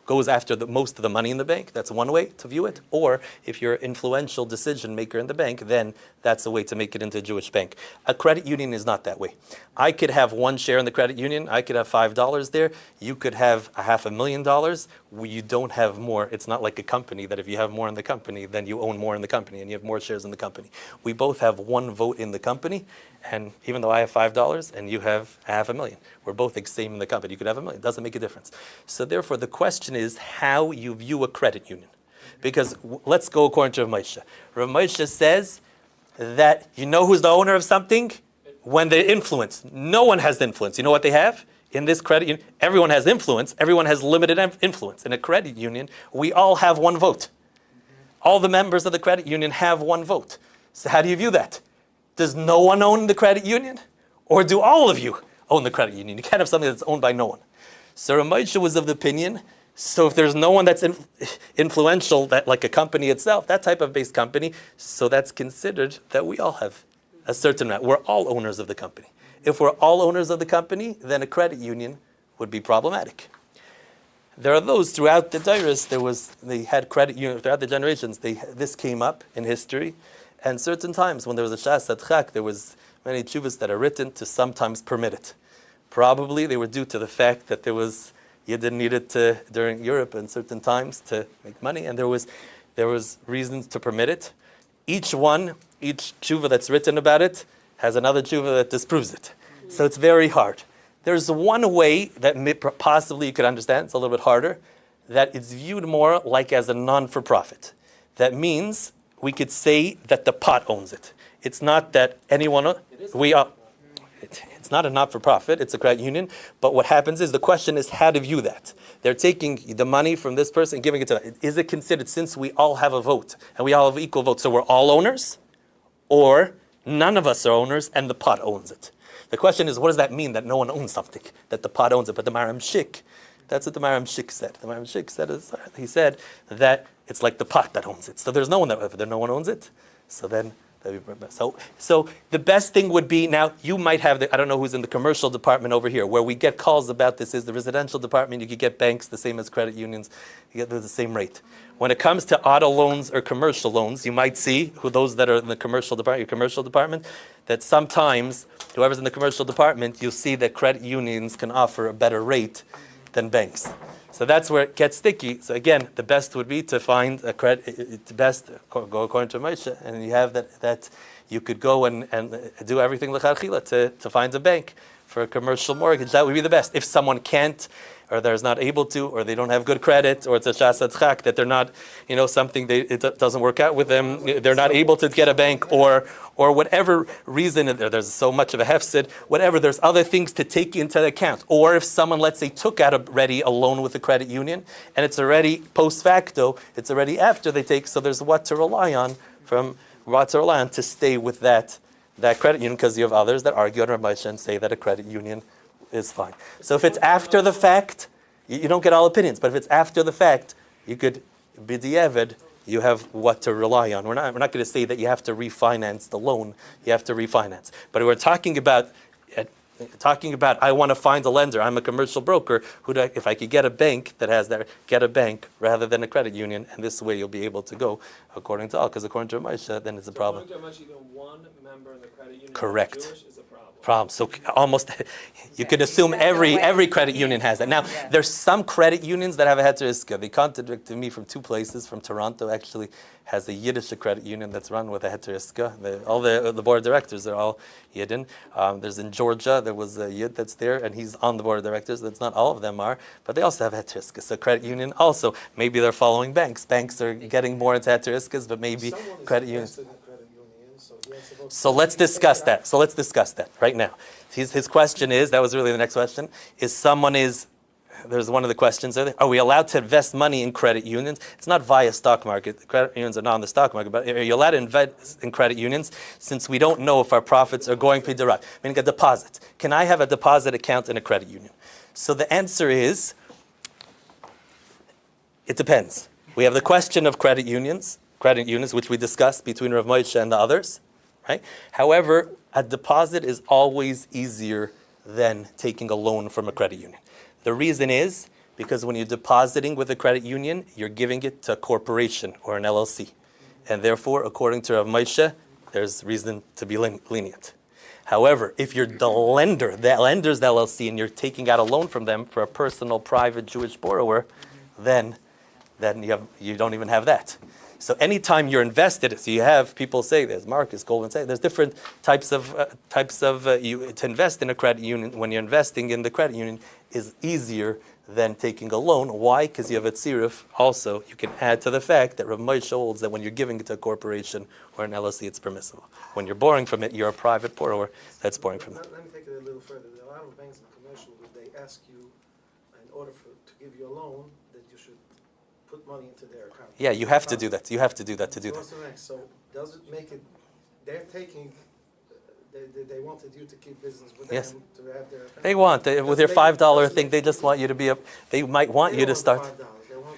goes after most of the money in the bank. That's one way to view it. Or if you're an influential decision maker in the bank, then that's a way to make it into a Jewish bank. A credit union is not that way. I could have one share in the credit union. I could have $5 there. You could have $500,000. You don't have more. It's not like a company that if you have more in the company, then you own more in the company and you have more shares in the company. We both have one vote in the company. And even though I have $5 and you have $500,000, we're both the same in the company. You could have $1 million. It doesn't make a difference. So therefore, the question is how you view a credit union. Because let's go according to Rav Moshe. Rav Moshe says that you know who's the owner of something? When they influence. No one has influence. You know what they have? In this credit union, everyone has influence. Everyone has limited influence. In a credit union, we all have one vote. All the members of the credit union have one vote. So how do you view that? Does no one own the credit union? Or do all of you own the credit union? You can't have something that's owned by no one. So Rav Moshe was of the opinion, so if there's no one that's influential, that like a company itself, that type of based company, so that's considered that we all have a certain amount. We're all owners of the company. If we're all owners of the company, then a credit union would be problematic. There are those throughout the Dairis, they had credit unions, throughout the generations, this came up in history. And certain times when there was a Shas Adchak, there was many tshuvas that are written to sometimes permit it. Probably they were due to the fact that you didn't need it during Europe in certain times to make money, and there was reasons to permit it. Each tshuva that's written about it has another tshuva that disproves it. So it's very hard. There's one way that possibly you could understand, it's a little bit harder, that it's viewed more like as a non-for-profit. That means we could say that the pot owns it. It's not that anyone, it's not a not-for-profit, it's a credit union, but what happens is, the question is how to view that. They're taking the money from this person and giving it to them. Is it considered, since we all have a vote, and we all have equal votes, so we're all owners? Or none of us are owners and the pot owns it? The question is, what does that mean that no one owns something, that the pot owns it? But the Maram Shik, that's what the Maram Shik said. The Maram Shik said that it's like the pot that owns it. So there's no one no one owns it. So then, so the best thing would be, now you might have I don't know who's in the commercial department over here, where we get calls about this is the residential department. You could get banks the same as credit unions. You get the same rate. When it comes to auto loans or commercial loans, you might see those that are in the commercial department, that sometimes whoever's in the commercial department, you'll see that credit unions can offer a better rate than banks. So that's where it gets sticky. So again, the best would be to find a credit. The best go according to Moshe, and you have that you could go and do everything l'chadchila to find a bank for a commercial mortgage. That would be the best. If someone can't, or they're not able to, or they don't have good credit, or it's a shas adchak that they're not, it doesn't work out with them, they're not able to get a bank, or whatever reason, there's so much of a hefsid, whatever, there's other things to take into account. Or if someone, let's say, took out already a loan with the credit union, and it's already post facto, it's already after they take, so there's what to rely on to stay with that credit union, because you have others that argue on Rav Moshe and say that a credit union is fine. So if it's after the fact, you don't get all opinions, but if it's after the fact, you could, b'di'evid, you have what to rely on. We're not going to say that you have to refinance the loan, you have to refinance. But we're talking about, I want to find a lender, I'm a commercial broker, if I could get a bank that has that, get a bank rather than a credit union, and this way you'll be able to go according to all, because according to Rav Moshe, then it's a problem. According to Rav Moshe, even one member in the credit union Correct. Jewish is a problem. So almost, you could assume every credit union has that. Now, there's some credit unions that have a heter iska. They contacted me from two places, from Toronto actually, has a Yiddish credit union that's run with a heter iska. All the board of directors are all Yidden. There's in Georgia, there was a Yid that's there, and he's on the board of directors. That's not all of them are, but they also have heter iska. So credit union also, maybe they're following banks. Banks are getting more into heter iskas, but maybe credit unions. So let's discuss that. So let's discuss that right now. His question is, that was really the next question, there's one of the questions there. Are we allowed to invest money in credit unions? It's not via stock market. The credit unions are not on the stock market, but are you allowed to invest in credit unions since we don't know if our profits are going to be derived? Meaning a deposit. Can I have a deposit account in a credit union? So the answer is, it depends. We have the question of credit unions, which we discussed between Rav Moshe and the others. Right? However, a deposit is always easier than taking a loan from a credit union. The reason is because when you're depositing with a credit union, you're giving it to a corporation or an LLC. And therefore, according to Rav Moshe, there's reason to be lenient. However, if you're the lender's the LLC, and you're taking out a loan from them for a personal, private Jewish borrower, then you don't even have that. So anytime you're invested, so you have people say, there's Marcus, Goldman Sachs, there's different types of to invest in a credit union. When you're investing in the credit union, is easier than taking a loan. Why? Because you have a tziruf. Also, you can add to the fact that Rav Moshe holds that when you're giving it to a corporation or an LLC, it's permissible. When you're borrowing from it, you're a private borrower that's borrowing from it. Let me take it a little further. There are a lot of banks and commercial where they ask you, in order to give you a loan, that you should put money into their account. Yeah, you have to do that. You have to do that to do that. What's the next? So does it make it? They're taking. They wanted you to keep business with Yes. them to have their account. They want with your $5 thing. They just want you to be up. They might want you to start.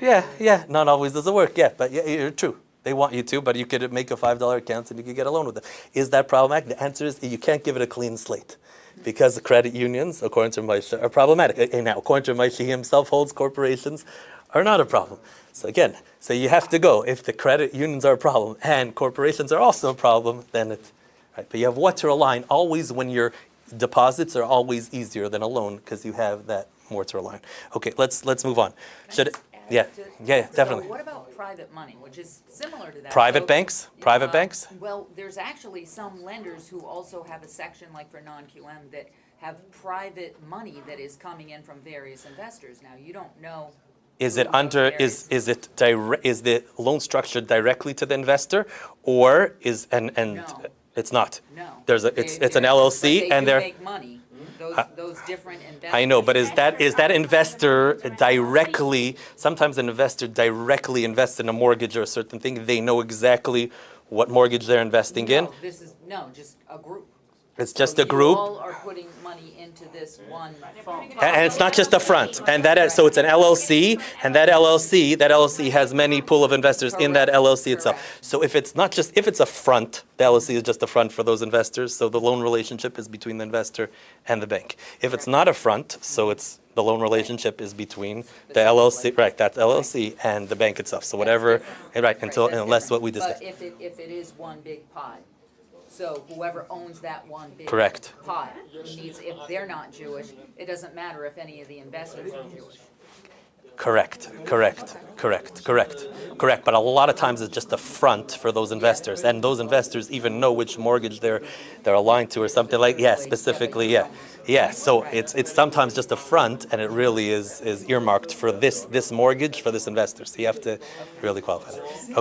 Yeah. Not always does it work. Yeah, but yeah, you're true. They want you to, but you could make a $5 account and you could get a loan with them. Is that problematic? The answer is you can't give it a clean slate. Because the credit unions, according to Moshe, are problematic. And now, according to Moshe, he himself holds corporations are not a problem. So again, you have to go. If the credit unions are a problem and corporations are also a problem, then it's right. But you have what to rely on. Always when your deposits are always easier than a loan because you have that more to rely on. Okay, let's move on. Yeah, definitely. So what about private money, which is similar to that? Private banks? Private banks? Well, there's actually some lenders who also have a section like for non-QM that have private money that is coming in from various investors. Now, you don't know. Is it is the loan structured directly to the investor, or is No. It's not? No. It's an LLC, and they're make money. Those different investors. I know, but is that investor directly? Sometimes an investor directly invests in a mortgage or a certain thing. They know exactly what mortgage they're investing in. Just a group. It's just a group. You all are putting money into this one fund. And it's not just a front, and so it's an LLC, and that LLC has many pool of investors in that LLC itself. So if it's a front, the LLC is just a front for those investors. So the loan relationship is between the investor and the bank. If it's not a front, so it's the loan relationship is between the LLC, right? That LLC and the bank itself. So whatever, right? Unless what we discussed. But if it is one big pie. So whoever owns that one big Correct. pot needs, if they're not Jewish, it doesn't matter if any of the investors are Jewish. Correct. But a lot of times it's just a front for those investors, and those investors even know which mortgage they're aligned to or something like. Yeah, specifically. Yeah. So it's sometimes just a front, and it really is earmarked for this mortgage for this investor. So you have to really qualify that.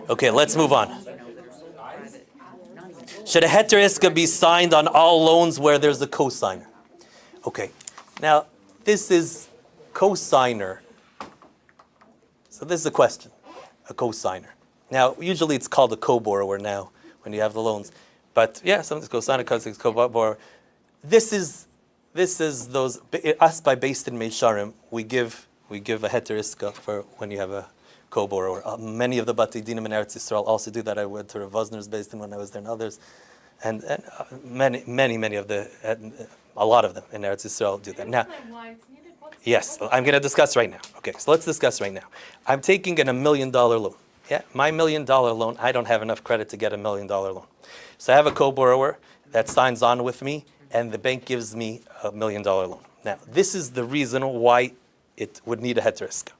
Okay. Let's move on. Should a heter iska be signed on all loans where there's a cosigner? Okay, now this is cosigner. So this is a question, a cosigner. Now, usually it's called a co-borrower now when you have the loans. But yeah, sometimes cosigner, sometimes co-borrower. This is those, us by based in Meisharim, we give a heter iska for when you have a co-borrower. Many of the Bati Dinim in Eretz Yisrael also do that. I went to Rav Vosner's based in when I was there, and others, and many of a lot of them in Eretz Yisrael do that. Now, yes, I'm going to discuss right now. Okay, so let's discuss right now. I'm taking in $1 million loan. Yeah, my $1 million loan, I don't have enough credit to get $1 million loan. So I have a co-borrower that signs on with me, and the bank gives me $1 million loan. Now, this is the reason why it would need a heter iska.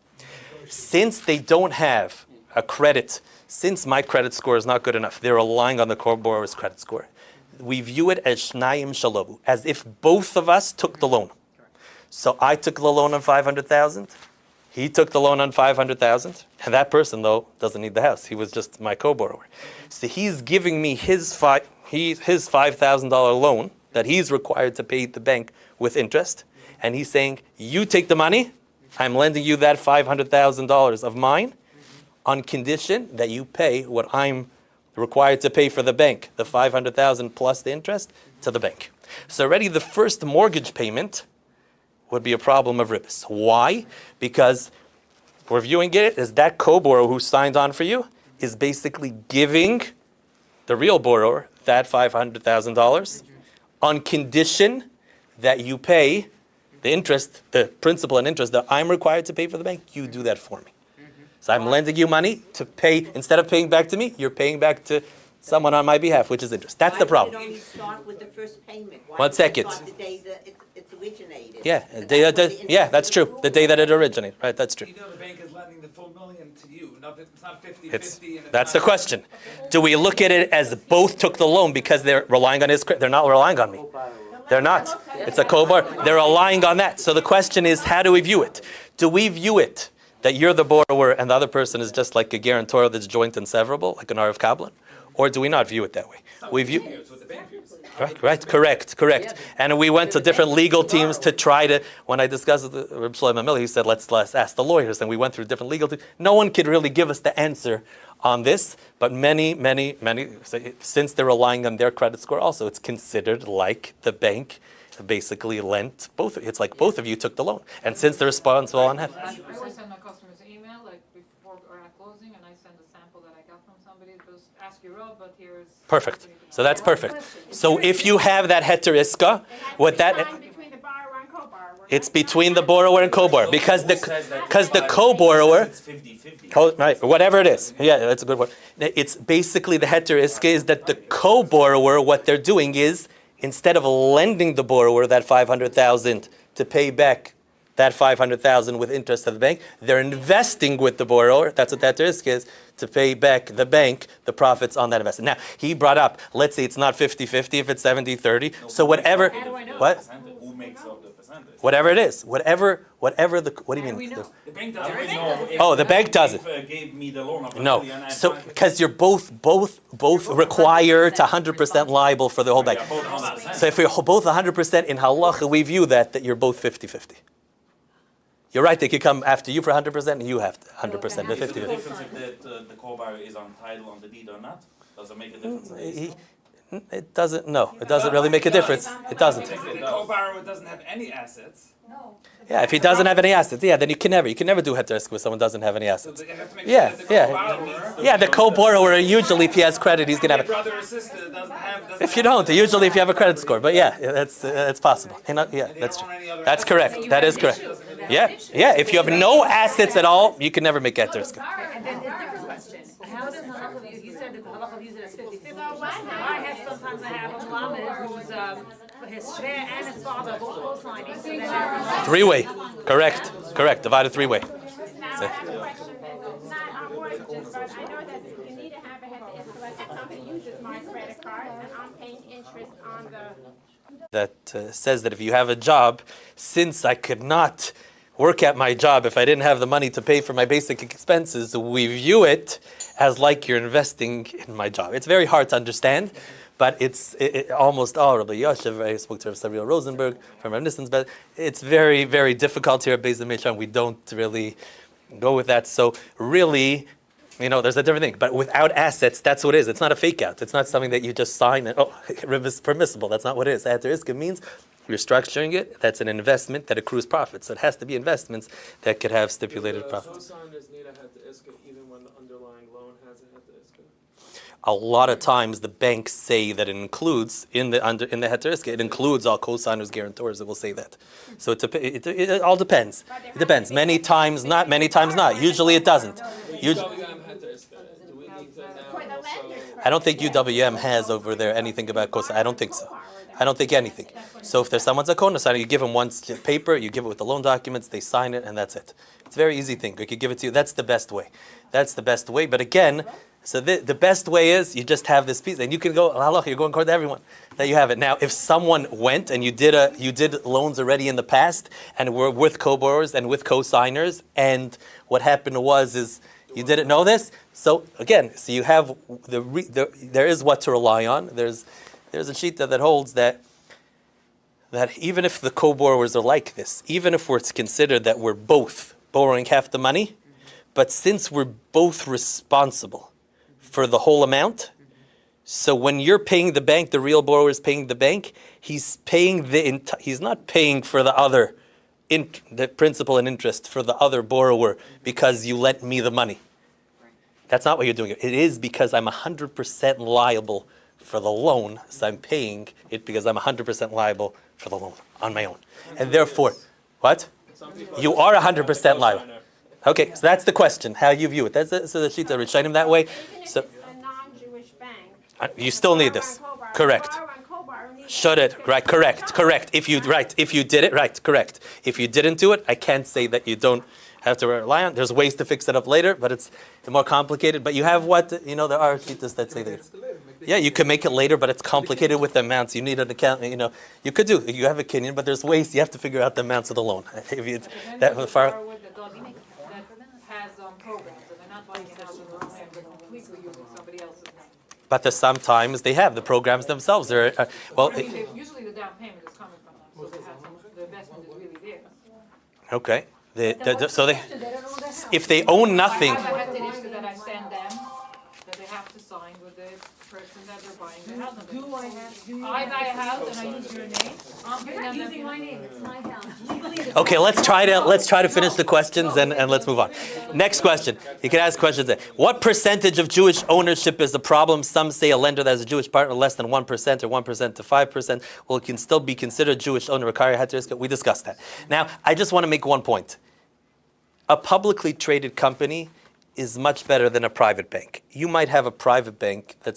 Since they don't have a credit, since my credit score is not good enough, they're relying on the co-borrower's credit score. We view it as shnayim shalovu, as if both of us took the loan. So I took the loan on 500,000. He took the loan on 500,000, and that person though doesn't need the house. He was just my co-borrower. So he's giving me his $5,000 loan that he's required to pay the bank with interest, and he's saying, "You take the money. I'm lending you that $500,000 of mine, on condition that you pay what I'm required to pay for the bank, the 500,000 plus the interest to the bank." So already the first mortgage payment would be a problem of Ribis. Why? Because we're viewing it as that co-borrower who signed on for you is basically giving the real borrower that $500,000 on condition that you pay the interest, the principal and interest that I'm required to pay for the bank. You do that for me. So I'm lending you money to pay, instead of paying back to me, you're paying back to someone on my behalf, which is interest. That's the problem. Why would it only start with the first payment? Why 1 would it second. start the day that it originated? Yeah, So the day that's that, when the yeah, interest that's was true. accrued The day that it on. originated, right? That's true. You know the bank is lending the full million to you, it's not 50-50 It's, and it's that's not- the question. Do we look at it as both took the loan because they're relying on his credit? They're not relying on me. They're not. It's a co-borrower. They're relying on that. So the question is, how do we view it? Do we view it that you're the borrower and the other person is just like a guarantor that's joint and severable, like an Arav Kablan? Or do we not view it that way? We view... It's what the bank views. Right, correct. And we went to different legal teams to try to, when I discussed with Reb Shlomo Miller, he said, let's ask the lawyers. And we went through different legal teams. No one could really give us the answer on this, but many, since they're relying on their credit score also, it's considered like the bank basically lent both. It's like both of you took the loan. And since they're responsible on half. I always send my customers an email, like before or at closing, and I send a sample that I got from somebody. Just ask your own, but here's... Perfect. So that's perfect. So if you have that heter iska, what that... Between the borrower and co-borrower. It's between the borrower and co-borrower because the co-borrower, It's 50-50. right, whatever it is. Yeah, that's a good word. It's basically the heter iska is that the co-borrower, what they're doing is instead of lending the borrower that 500,000 to pay back that 500,000 with interest to the bank, they're investing with the borrower. That's what that risk is, to pay back the bank the profits on that investment. Now, he brought up, let's say it's not 50-50, if it's 70-30. So whatever, what? Who makes up the percentage? Whatever it is, whatever the, what do you mean? The bank doesn't. Oh, the bank doesn't. Gave me the loan of a No, million and so because you're both required to 100% liable for the whole bank. So if you're both 100% in halacha, we view that you're both 50-50. You're right, they could come after you for 100% and you have 100%, the Is it a 50. difference if the co-buyer is on title on the deed or not? Does it make a difference? It doesn't, no, it doesn't really make a difference. It doesn't. The co-borrower doesn't have any assets. Yeah, if he doesn't have any assets, yeah, then you can never do heter risk when someone doesn't have any assets. So you have to make Yeah, sure that the yeah. co-borrower, Yeah, the co-borrower, usually if he has credit, he's gonna your have it. brother or sister doesn't have. If you don't, usually if you have a credit score, but yeah, that's possible. Yeah, that's correct. That is correct. Yeah, if you have no assets at all, you can never make heter risk. And then the different question, how does halacha view, you said that halacha views it as 50-50. I have sometimes I have a mlamed who's, his shver and his father both co-signing. So then Three-way, correct, divided three-way. Now, I have a question, it's not on mortgages, but I know that you need to have a head to escalate. If somebody uses my credit card and I'm paying interest on the... That says that if you have a job, since I could not work at my job if I didn't have the money to pay for my basic expenses, we view it as like you're investing in my job. It's very hard to understand, but it's almost all Rabbi Yoshev. I spoke to Samuel Rosenberg from Rav Nissan's, but it's very, very difficult here at Beis Hamikdash. We don't really go with that. So really, there's a different thing. But without assets, that's what it is. It's not a fake out. It's not something that you just sign and, Ribis permissible. That's not what it is. Heter iska means you're structuring it. That's an investment that accrues profits. So it has to be investments that could have stipulated profits. Co-signers need a heter iska even when the underlying loan has a heter iska? A lot of times the banks say that it includes, in the heter iska, it includes all co-signers, guarantors. It will say that. So it all depends. It depends. Many times not. Usually it doesn't. Do we need to now also... I don't think UWM has over there anything about cosign. I don't think so. I don't think anything. So if there's someone's a co-signer, you give them one paper, you give it with the loan documents, they sign it, and that's it. It's a very easy thing. We could give it to you. That's the best way. That's the best way. But again, so the best way is you just have this piece, and you can go, halach, you're going to court to everyone that you have it. Now, if someone went and you did loans already in the past and were with co-borrowers and with co-signers, and what happened is you didn't know this. So again, so you have there is what to rely on. There's a shita that holds that even if the co-borrowers are like this, even if it's considered that we're both borrowing half the money, but since we're both responsible for the whole amount, so when you're paying the bank, the real borrower is paying the bank, he's not paying for the principal and interest for the other borrower because you lent me the money. That's not what you're doing. It is because I'm 100% liable for the loan, so I'm paying it because I'm 100% liable for the loan on my own. And therefore, what? You are 100% liable. Okay, so that's the question, how you view it. So the Shita Rishonim that way. So a non-Jewish bank. You still need this. Correct. Should it? Right, correct. If you did it, right, correct. If you didn't do it, I can't say that you don't have to rely on. There's ways to fix it up later, but it's more complicated. But you have there are Shitas that say that. Yeah, you can make it later, but it's complicated with the amounts. You need an account, you could do, you have a kinyan, but there's ways, you have to figure out the amounts of the loan. Programs, and they're not buying it out of their own name, they're completely using somebody else's name. But sometimes they have the programs themselves. Usually the down payment is coming from them, so the investment is really theirs. Okay. If they own nothing. I have the issue that I send them, that they have to sign with the person that they're buying the house. I buy a house and I use your name. You're not using my name, it's my house. Okay, let's try to finish the questions and let's move on. Next question. You can ask questions there. What percentage of Jewish ownership is the problem? Some say a lender that has a Jewish partner less than 1% or 1% to 5%. Well, it can still be considered Jewish owner. We discussed that. Now, I just want to make one point. A publicly traded company is much better than a private bank. You might have a private bank there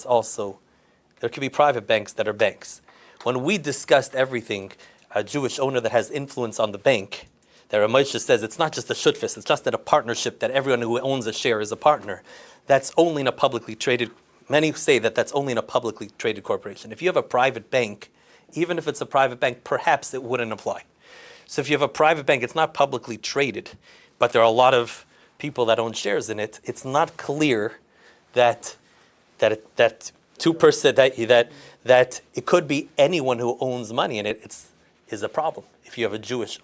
could be private banks that are banks. When we discussed everything, a Jewish owner that has influence on the bank, that Ramosha says it's not just a shutfis, it's just that a partnership that everyone who owns a share is a partner. That's only in a publicly traded, many say that that's only in a publicly traded corporation. If you have a private bank, even if it's a private bank, perhaps it wouldn't apply. So if you have a private bank, it's not publicly traded, but there are a lot of people that own shares in it. It's not clear that 2% that it could be anyone who owns money in it. Is a problem. If you have a Jewish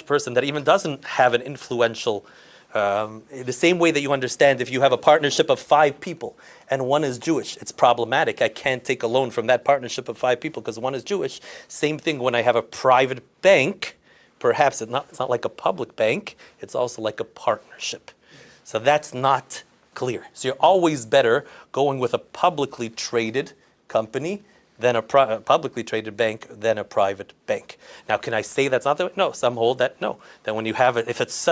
person that even doesn't have an influential, the same way that you understand if you have a partnership of 5 people and one is Jewish, it's problematic. I can't take a loan from that partnership of 5 people because one is Jewish. Same thing when I have a private bank. Perhaps it's not like a public bank. It's also like a partnership. So that's not clear. So you're always better going with a publicly traded company than a publicly traded bank than a private bank. Now, can I say that's not the way? No, some hold that no. That when you have it, if it's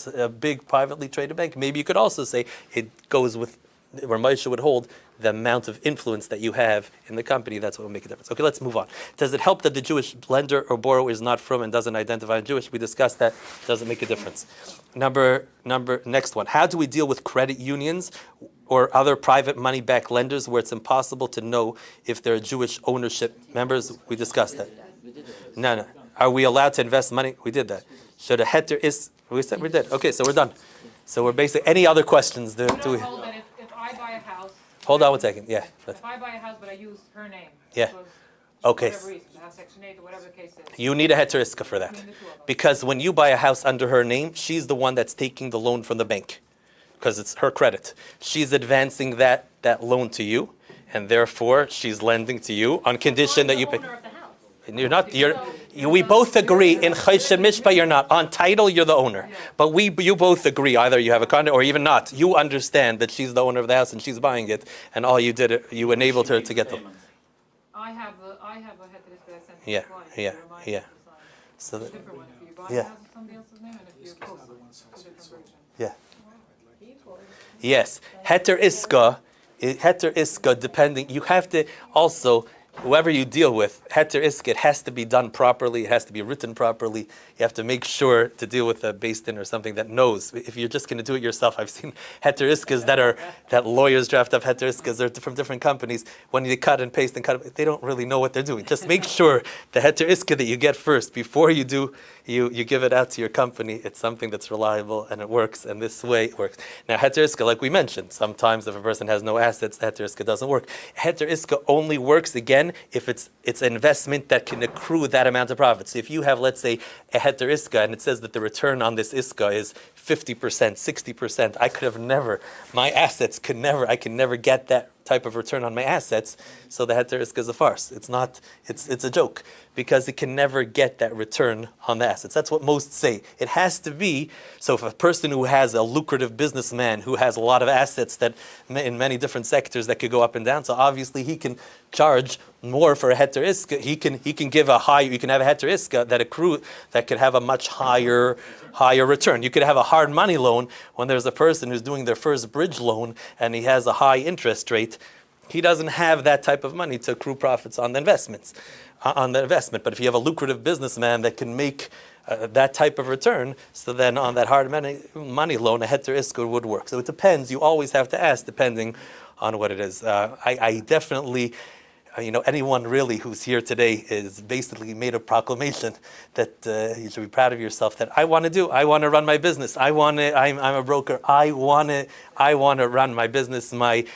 a big privately traded bank, maybe you could also say it goes with where Moshe would hold the amount of influence that you have in the company. That's what will make a difference. Okay, let's move on. Does it help that the Jewish lender or borrower is not from and doesn't identify as Jewish? We discussed that. Doesn't make a difference. Next one. How do we deal with credit unions or other private money-backed lenders where it's impossible to know if they're Jewish ownership members? We discussed that. No. Are we allowed to invest money? We did that. Should a heter is? We said we did. Okay, so we're done. So we're basically, any other questions? If I buy a house. Hold on one second, yeah. If I buy a house but I use her name. Yeah. Okay. For whatever reason, Section 8 or whatever the case is. You need a heter iska for that. Because when you buy a house under her name, she's the one that's taking the loan from the bank. Because it's her credit. She's advancing that loan to you, and therefore she's lending to you on condition that you pay. You're not. We both agree in Choshen Mishpah you're not. On title you're the owner, but you both agree either you have a condo or even not. You understand that she's the owner of the house and she's buying it, and all you did you enabled her to get the. I have a heter that I sent to Yeah. the client. So that, Different one. If you buy a house with somebody else's name, and if you post it, it's a different version. yeah. Yes, heter iska Heter iska, depending, you have to also, whoever you deal with, heter iska, it has to be done properly, it has to be written properly. You have to make sure to deal with a based-in or something that knows. If you're just going to do it yourself, I've seen heter iskas that lawyers draft up heter iskas, they're from different companies. When you cut and paste and cut, they don't really know what they're doing. Just make sure the heter iska that you get first, before you do, you give it out to your company, it's something that's reliable and it works, and this way it works. Now, heter iska, like we mentioned, sometimes if a person has no assets, the heter iska doesn't work. Heter iska only works, again, if it's an investment that can accrue that amount of profit. So if you have, let's say, a heter iska, and it says that the return on this iska is 50%, 60%, I could have never, my assets could never, I can never get that type of return on my assets, so the heter iska is a farce. It's not, it's a joke, because it can never get that return on the assets. That's what most say. It has to be, so if a person who has a lucrative businessman who has a lot of assets that in many different sectors that could go up and down, so obviously he can charge more for a heter iska. He can give a high, you can have a heter iska that accrue, that could have a much higher return. You could have a hard money loan when there's a person who's doing their first bridge loan and he has a high interest rate. He doesn't have that type of money to accrue profits on the investments, But if you have a lucrative businessman that can make that type of return, so then on that hard money loan, a heter iska would work. So it depends. You always have to ask depending on what it is. I definitely, anyone really who's here today is basically made a proclamation that you should be proud of yourself. That I want to run my business. I'm a broker. I want to run my business, my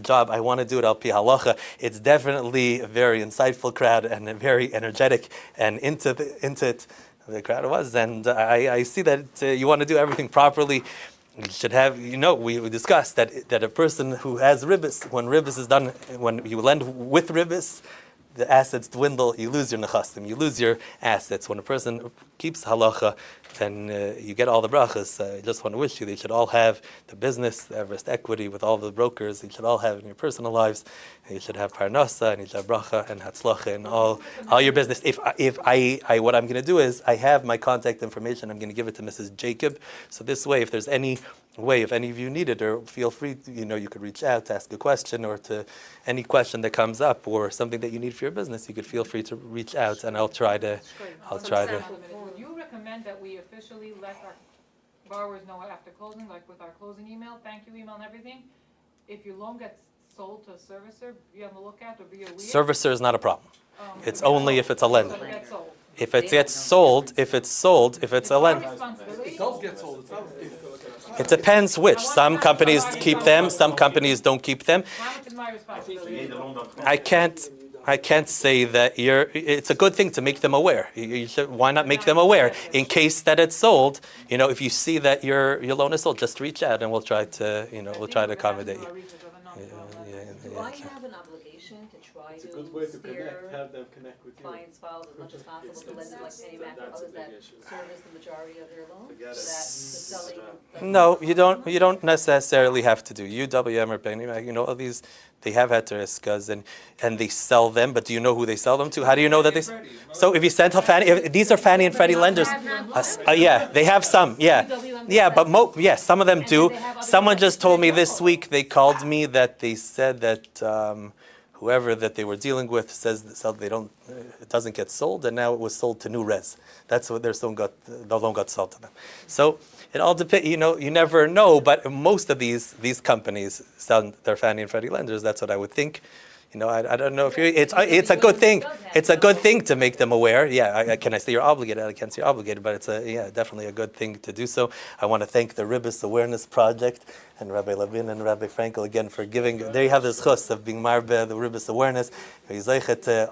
job. I want to do it al pi halacha. It's definitely a very insightful crowd and a very energetic and into it. The crowd was, and I see that you want to do everything properly. You should have, we discussed that a person who has Ribis, when Ribis is done, when you lend with Ribis, the assets dwindle, you lose your nechasim, you lose your assets. When a person keeps halacha, then you get all the brachas. I just want to wish you, they should all have the business, the Everest equity with all the brokers, you should all have in your personal lives. You should have parnasa, and you should have bracha and hatzlacha and all your business. If I what I'm going to do is, I have my contact information, I'm going to give it to Mrs. Jacob. So this way, if there's any way, if any of you need it, or feel free, you could reach out to ask a question, or to any question that comes up, or something that you need for your business, you could feel free to reach out, and I'll try to. Would you recommend that we officially let our borrowers know after closing, like with our closing email, thank you email and everything, if your loan gets sold to a servicer, be on the lookout or be aware? Servicer is not a problem. It's only if it's a lender. If it gets sold, if it's a lender. It does get sold. It depends which. Some companies keep them, some companies don't keep them. How much is my responsibility? I can't say that it's a good thing to make them aware. You should, why not make them aware? In case that it's sold, if you see that your loan is sold, just reach out and we'll try to accommodate you. Do I have an obligation to try It's a good way to steer have them connect with you. clients' files as much as possible to lenders like Penny Mac or others that service the majority of their loans? So that the selling No, you don't necessarily have to do UWM or Penny Mac. All these, they have heter iskas and they sell them, but do you know who they sell them to? How do you know that they? So if you send to Fannie, these are Fannie and Freddie lenders. Yeah, they have some. Yeah, but some of them do. Someone just told me this week, they called me that they said that whoever that they were dealing with says that they don't, it doesn't get sold, and now it was sold to New Res. That's what the loan got sold to them. So it all depends. You never know. But most of these companies sell their Fannie and Freddie lenders. That's what I would think. I don't know if it's a good thing. It's a good thing to make them aware. Yeah, can I say you're obligated? I can't say you're obligated, but it's definitely a good thing to do so. I want to thank the Ribis Awareness Project and Rabbi Levin and Rabbi Frankel again for giving. There you have this chus of being marbe, the Ribis Awareness.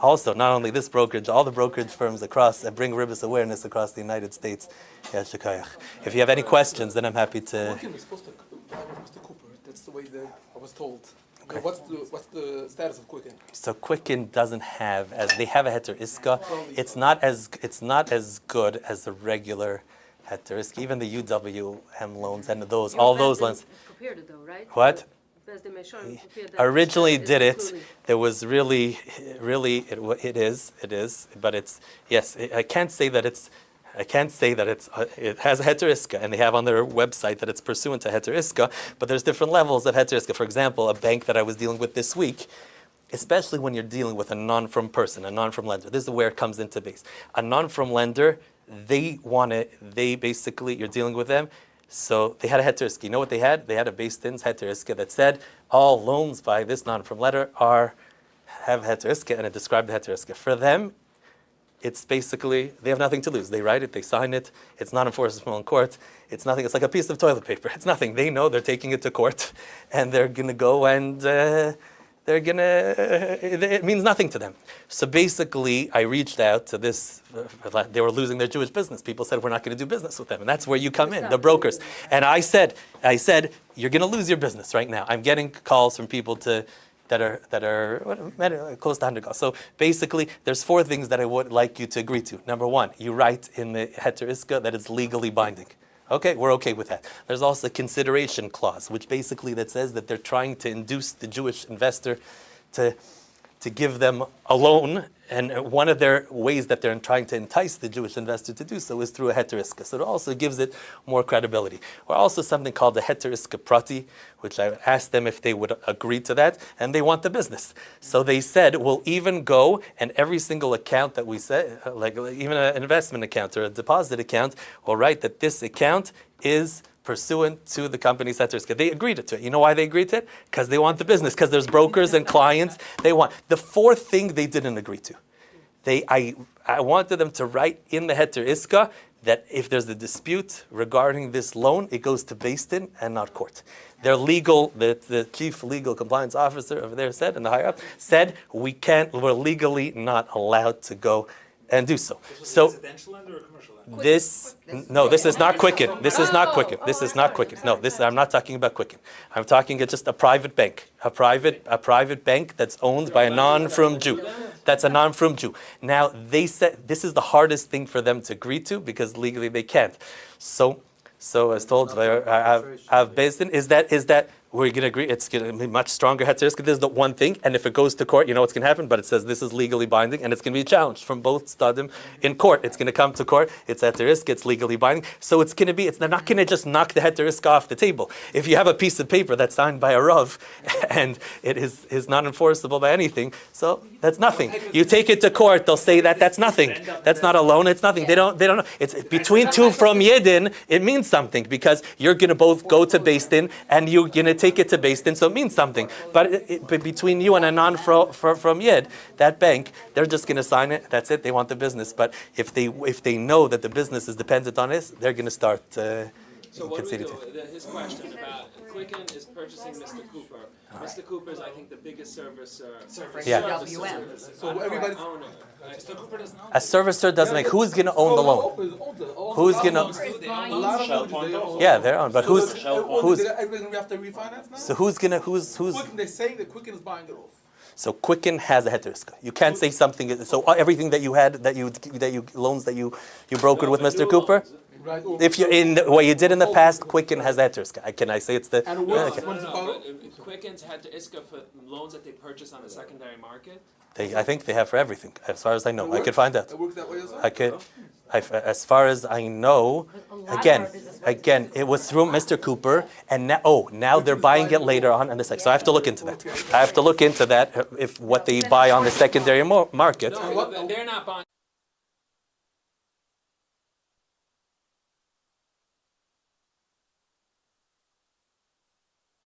Also, not only this brokerage, all the brokerage firms across, and bring Ribis Awareness across the United States. If you have any questions, then I'm happy to. Quicken is supposed to buy with Mr. Cooper. That's the way that I was told. Okay. What's the status of Quicken? So Quicken doesn't have, as they have a heter iska. It's not as good as the regular heter iska. Even the UWM loans and all those loans. Prepared it though, right? What? Originally did it. There was really, it is. But it's yes. I can't say that it's I can't say that it has a heter iska, and they have on their website that it's pursuant to heter iska, but there's different levels of heter iska. For example, a bank that I was dealing with this week, especially when you're dealing with a non-from person, a non-from lender, this is where it comes into base. A non-from lender, they basically, you're dealing with them, so they had a heter iska. You know what they had? They had a based-ins heter iska that said, all loans by this non-from lender have heter iska, and it described the heter iska. For them, it's basically, they have nothing to lose. They write it, they sign it, it's not enforceable in court, it's nothing, it's like a piece of toilet paper. It's nothing. They know they're taking it to court, and they're going to go and it means nothing to them. So basically, I reached out to this, they were losing their Jewish business. People said, we're not going to do business with them. And that's where you come in, the brokers. And I said, you're going to lose your business right now. I'm getting calls from people that are close to 100 calls. So basically, there's 4 things that I would like you to agree to. Number 1, you write in the heter iska that it's legally binding. Okay, we're okay with that. There's also a consideration clause, which basically that says that they're trying to induce the Jewish investor to give them a loan, and one of their ways that they're trying to entice the Jewish investor to do so is through a heter iska. So it also gives it more credibility. Or also something called the heter iska prati, which I asked them if they would agree to that, and they want the business. So they said, we'll even go, and every single account that we said, like even an investment account or a deposit account, will write that this account is pursuant to the company's heter iska. They agreed to it. You know why they agreed to it? Because they want the business, because there's brokers and clients. They want. The 4th thing they didn't agree to. I wanted them to write in the heter iska that if there's a dispute regarding this loan, it goes to Beis Din and not court. Their the chief legal compliance officer over there said, and the higher up, said, we're legally not allowed to go and do so. So residential lender or commercial lender? this is not Quicken. This is not Quicken. This is not Quicken. No, I'm not talking about Quicken. I'm talking just a private bank, a private bank that's owned by a non-from Jew. That's a non-from Jew. Now they said this is the hardest thing for them to agree to because legally they can't. So as told by I've based in is that we're going to agree it's going to be much stronger heter iska. This is the one thing, and if it goes to court, you know what's going to happen, but it says this is legally binding, and it's going to be challenged from both stadim in court. It's going to come to court, it's heter iska, it's legally binding, so it's going to be, they're not going to just knock the heter iska off the table. If you have a piece of paper that's signed by a rav, and it is not enforceable by anything, so that's nothing. You take it to court, they'll say that's nothing. That's not a loan, it's nothing. They don't know. It's between 2 from Yidden, it means something, because you're going to both go to Beis Din, and you're going to take it to Beis Din, so it means something. But between you and a non-from Yid, that bank, they're just going to sign it. That's it. They want the business. But if they know that the business is dependent on this, they're going to start. So what do we do? His question about Quicken is purchasing Mr. Cooper. Mr. Cooper is, I think, the biggest servicer. Yeah. WM. So everybody's owner. Mr. Cooper doesn't own. A servicer doesn't make. Who's going to own the loan? Who's going to? Yeah, they're on. But who's? Everybody's gonna have to refinance now. So who's going to? Who's? Quicken, they're saying that Quicken is buying it off. So Quicken has a heter iska. You can't say something. So everything that you had, that you loans that you brokered with Mr. Cooper. Right. If you're in what you did in the past, Quicken has that heter iska. Can I say it's the? And No, what's it called? Quicken's had to ISKA for loans that they purchase on the secondary market. I think they have for everything. As far as I know, I could find out. It works that way as well? I could. As far as I know, again, it was through Mr. Cooper, and now they're buying it later on the second. So I have to look into that. If what they buy on the secondary market. No, they're not buying.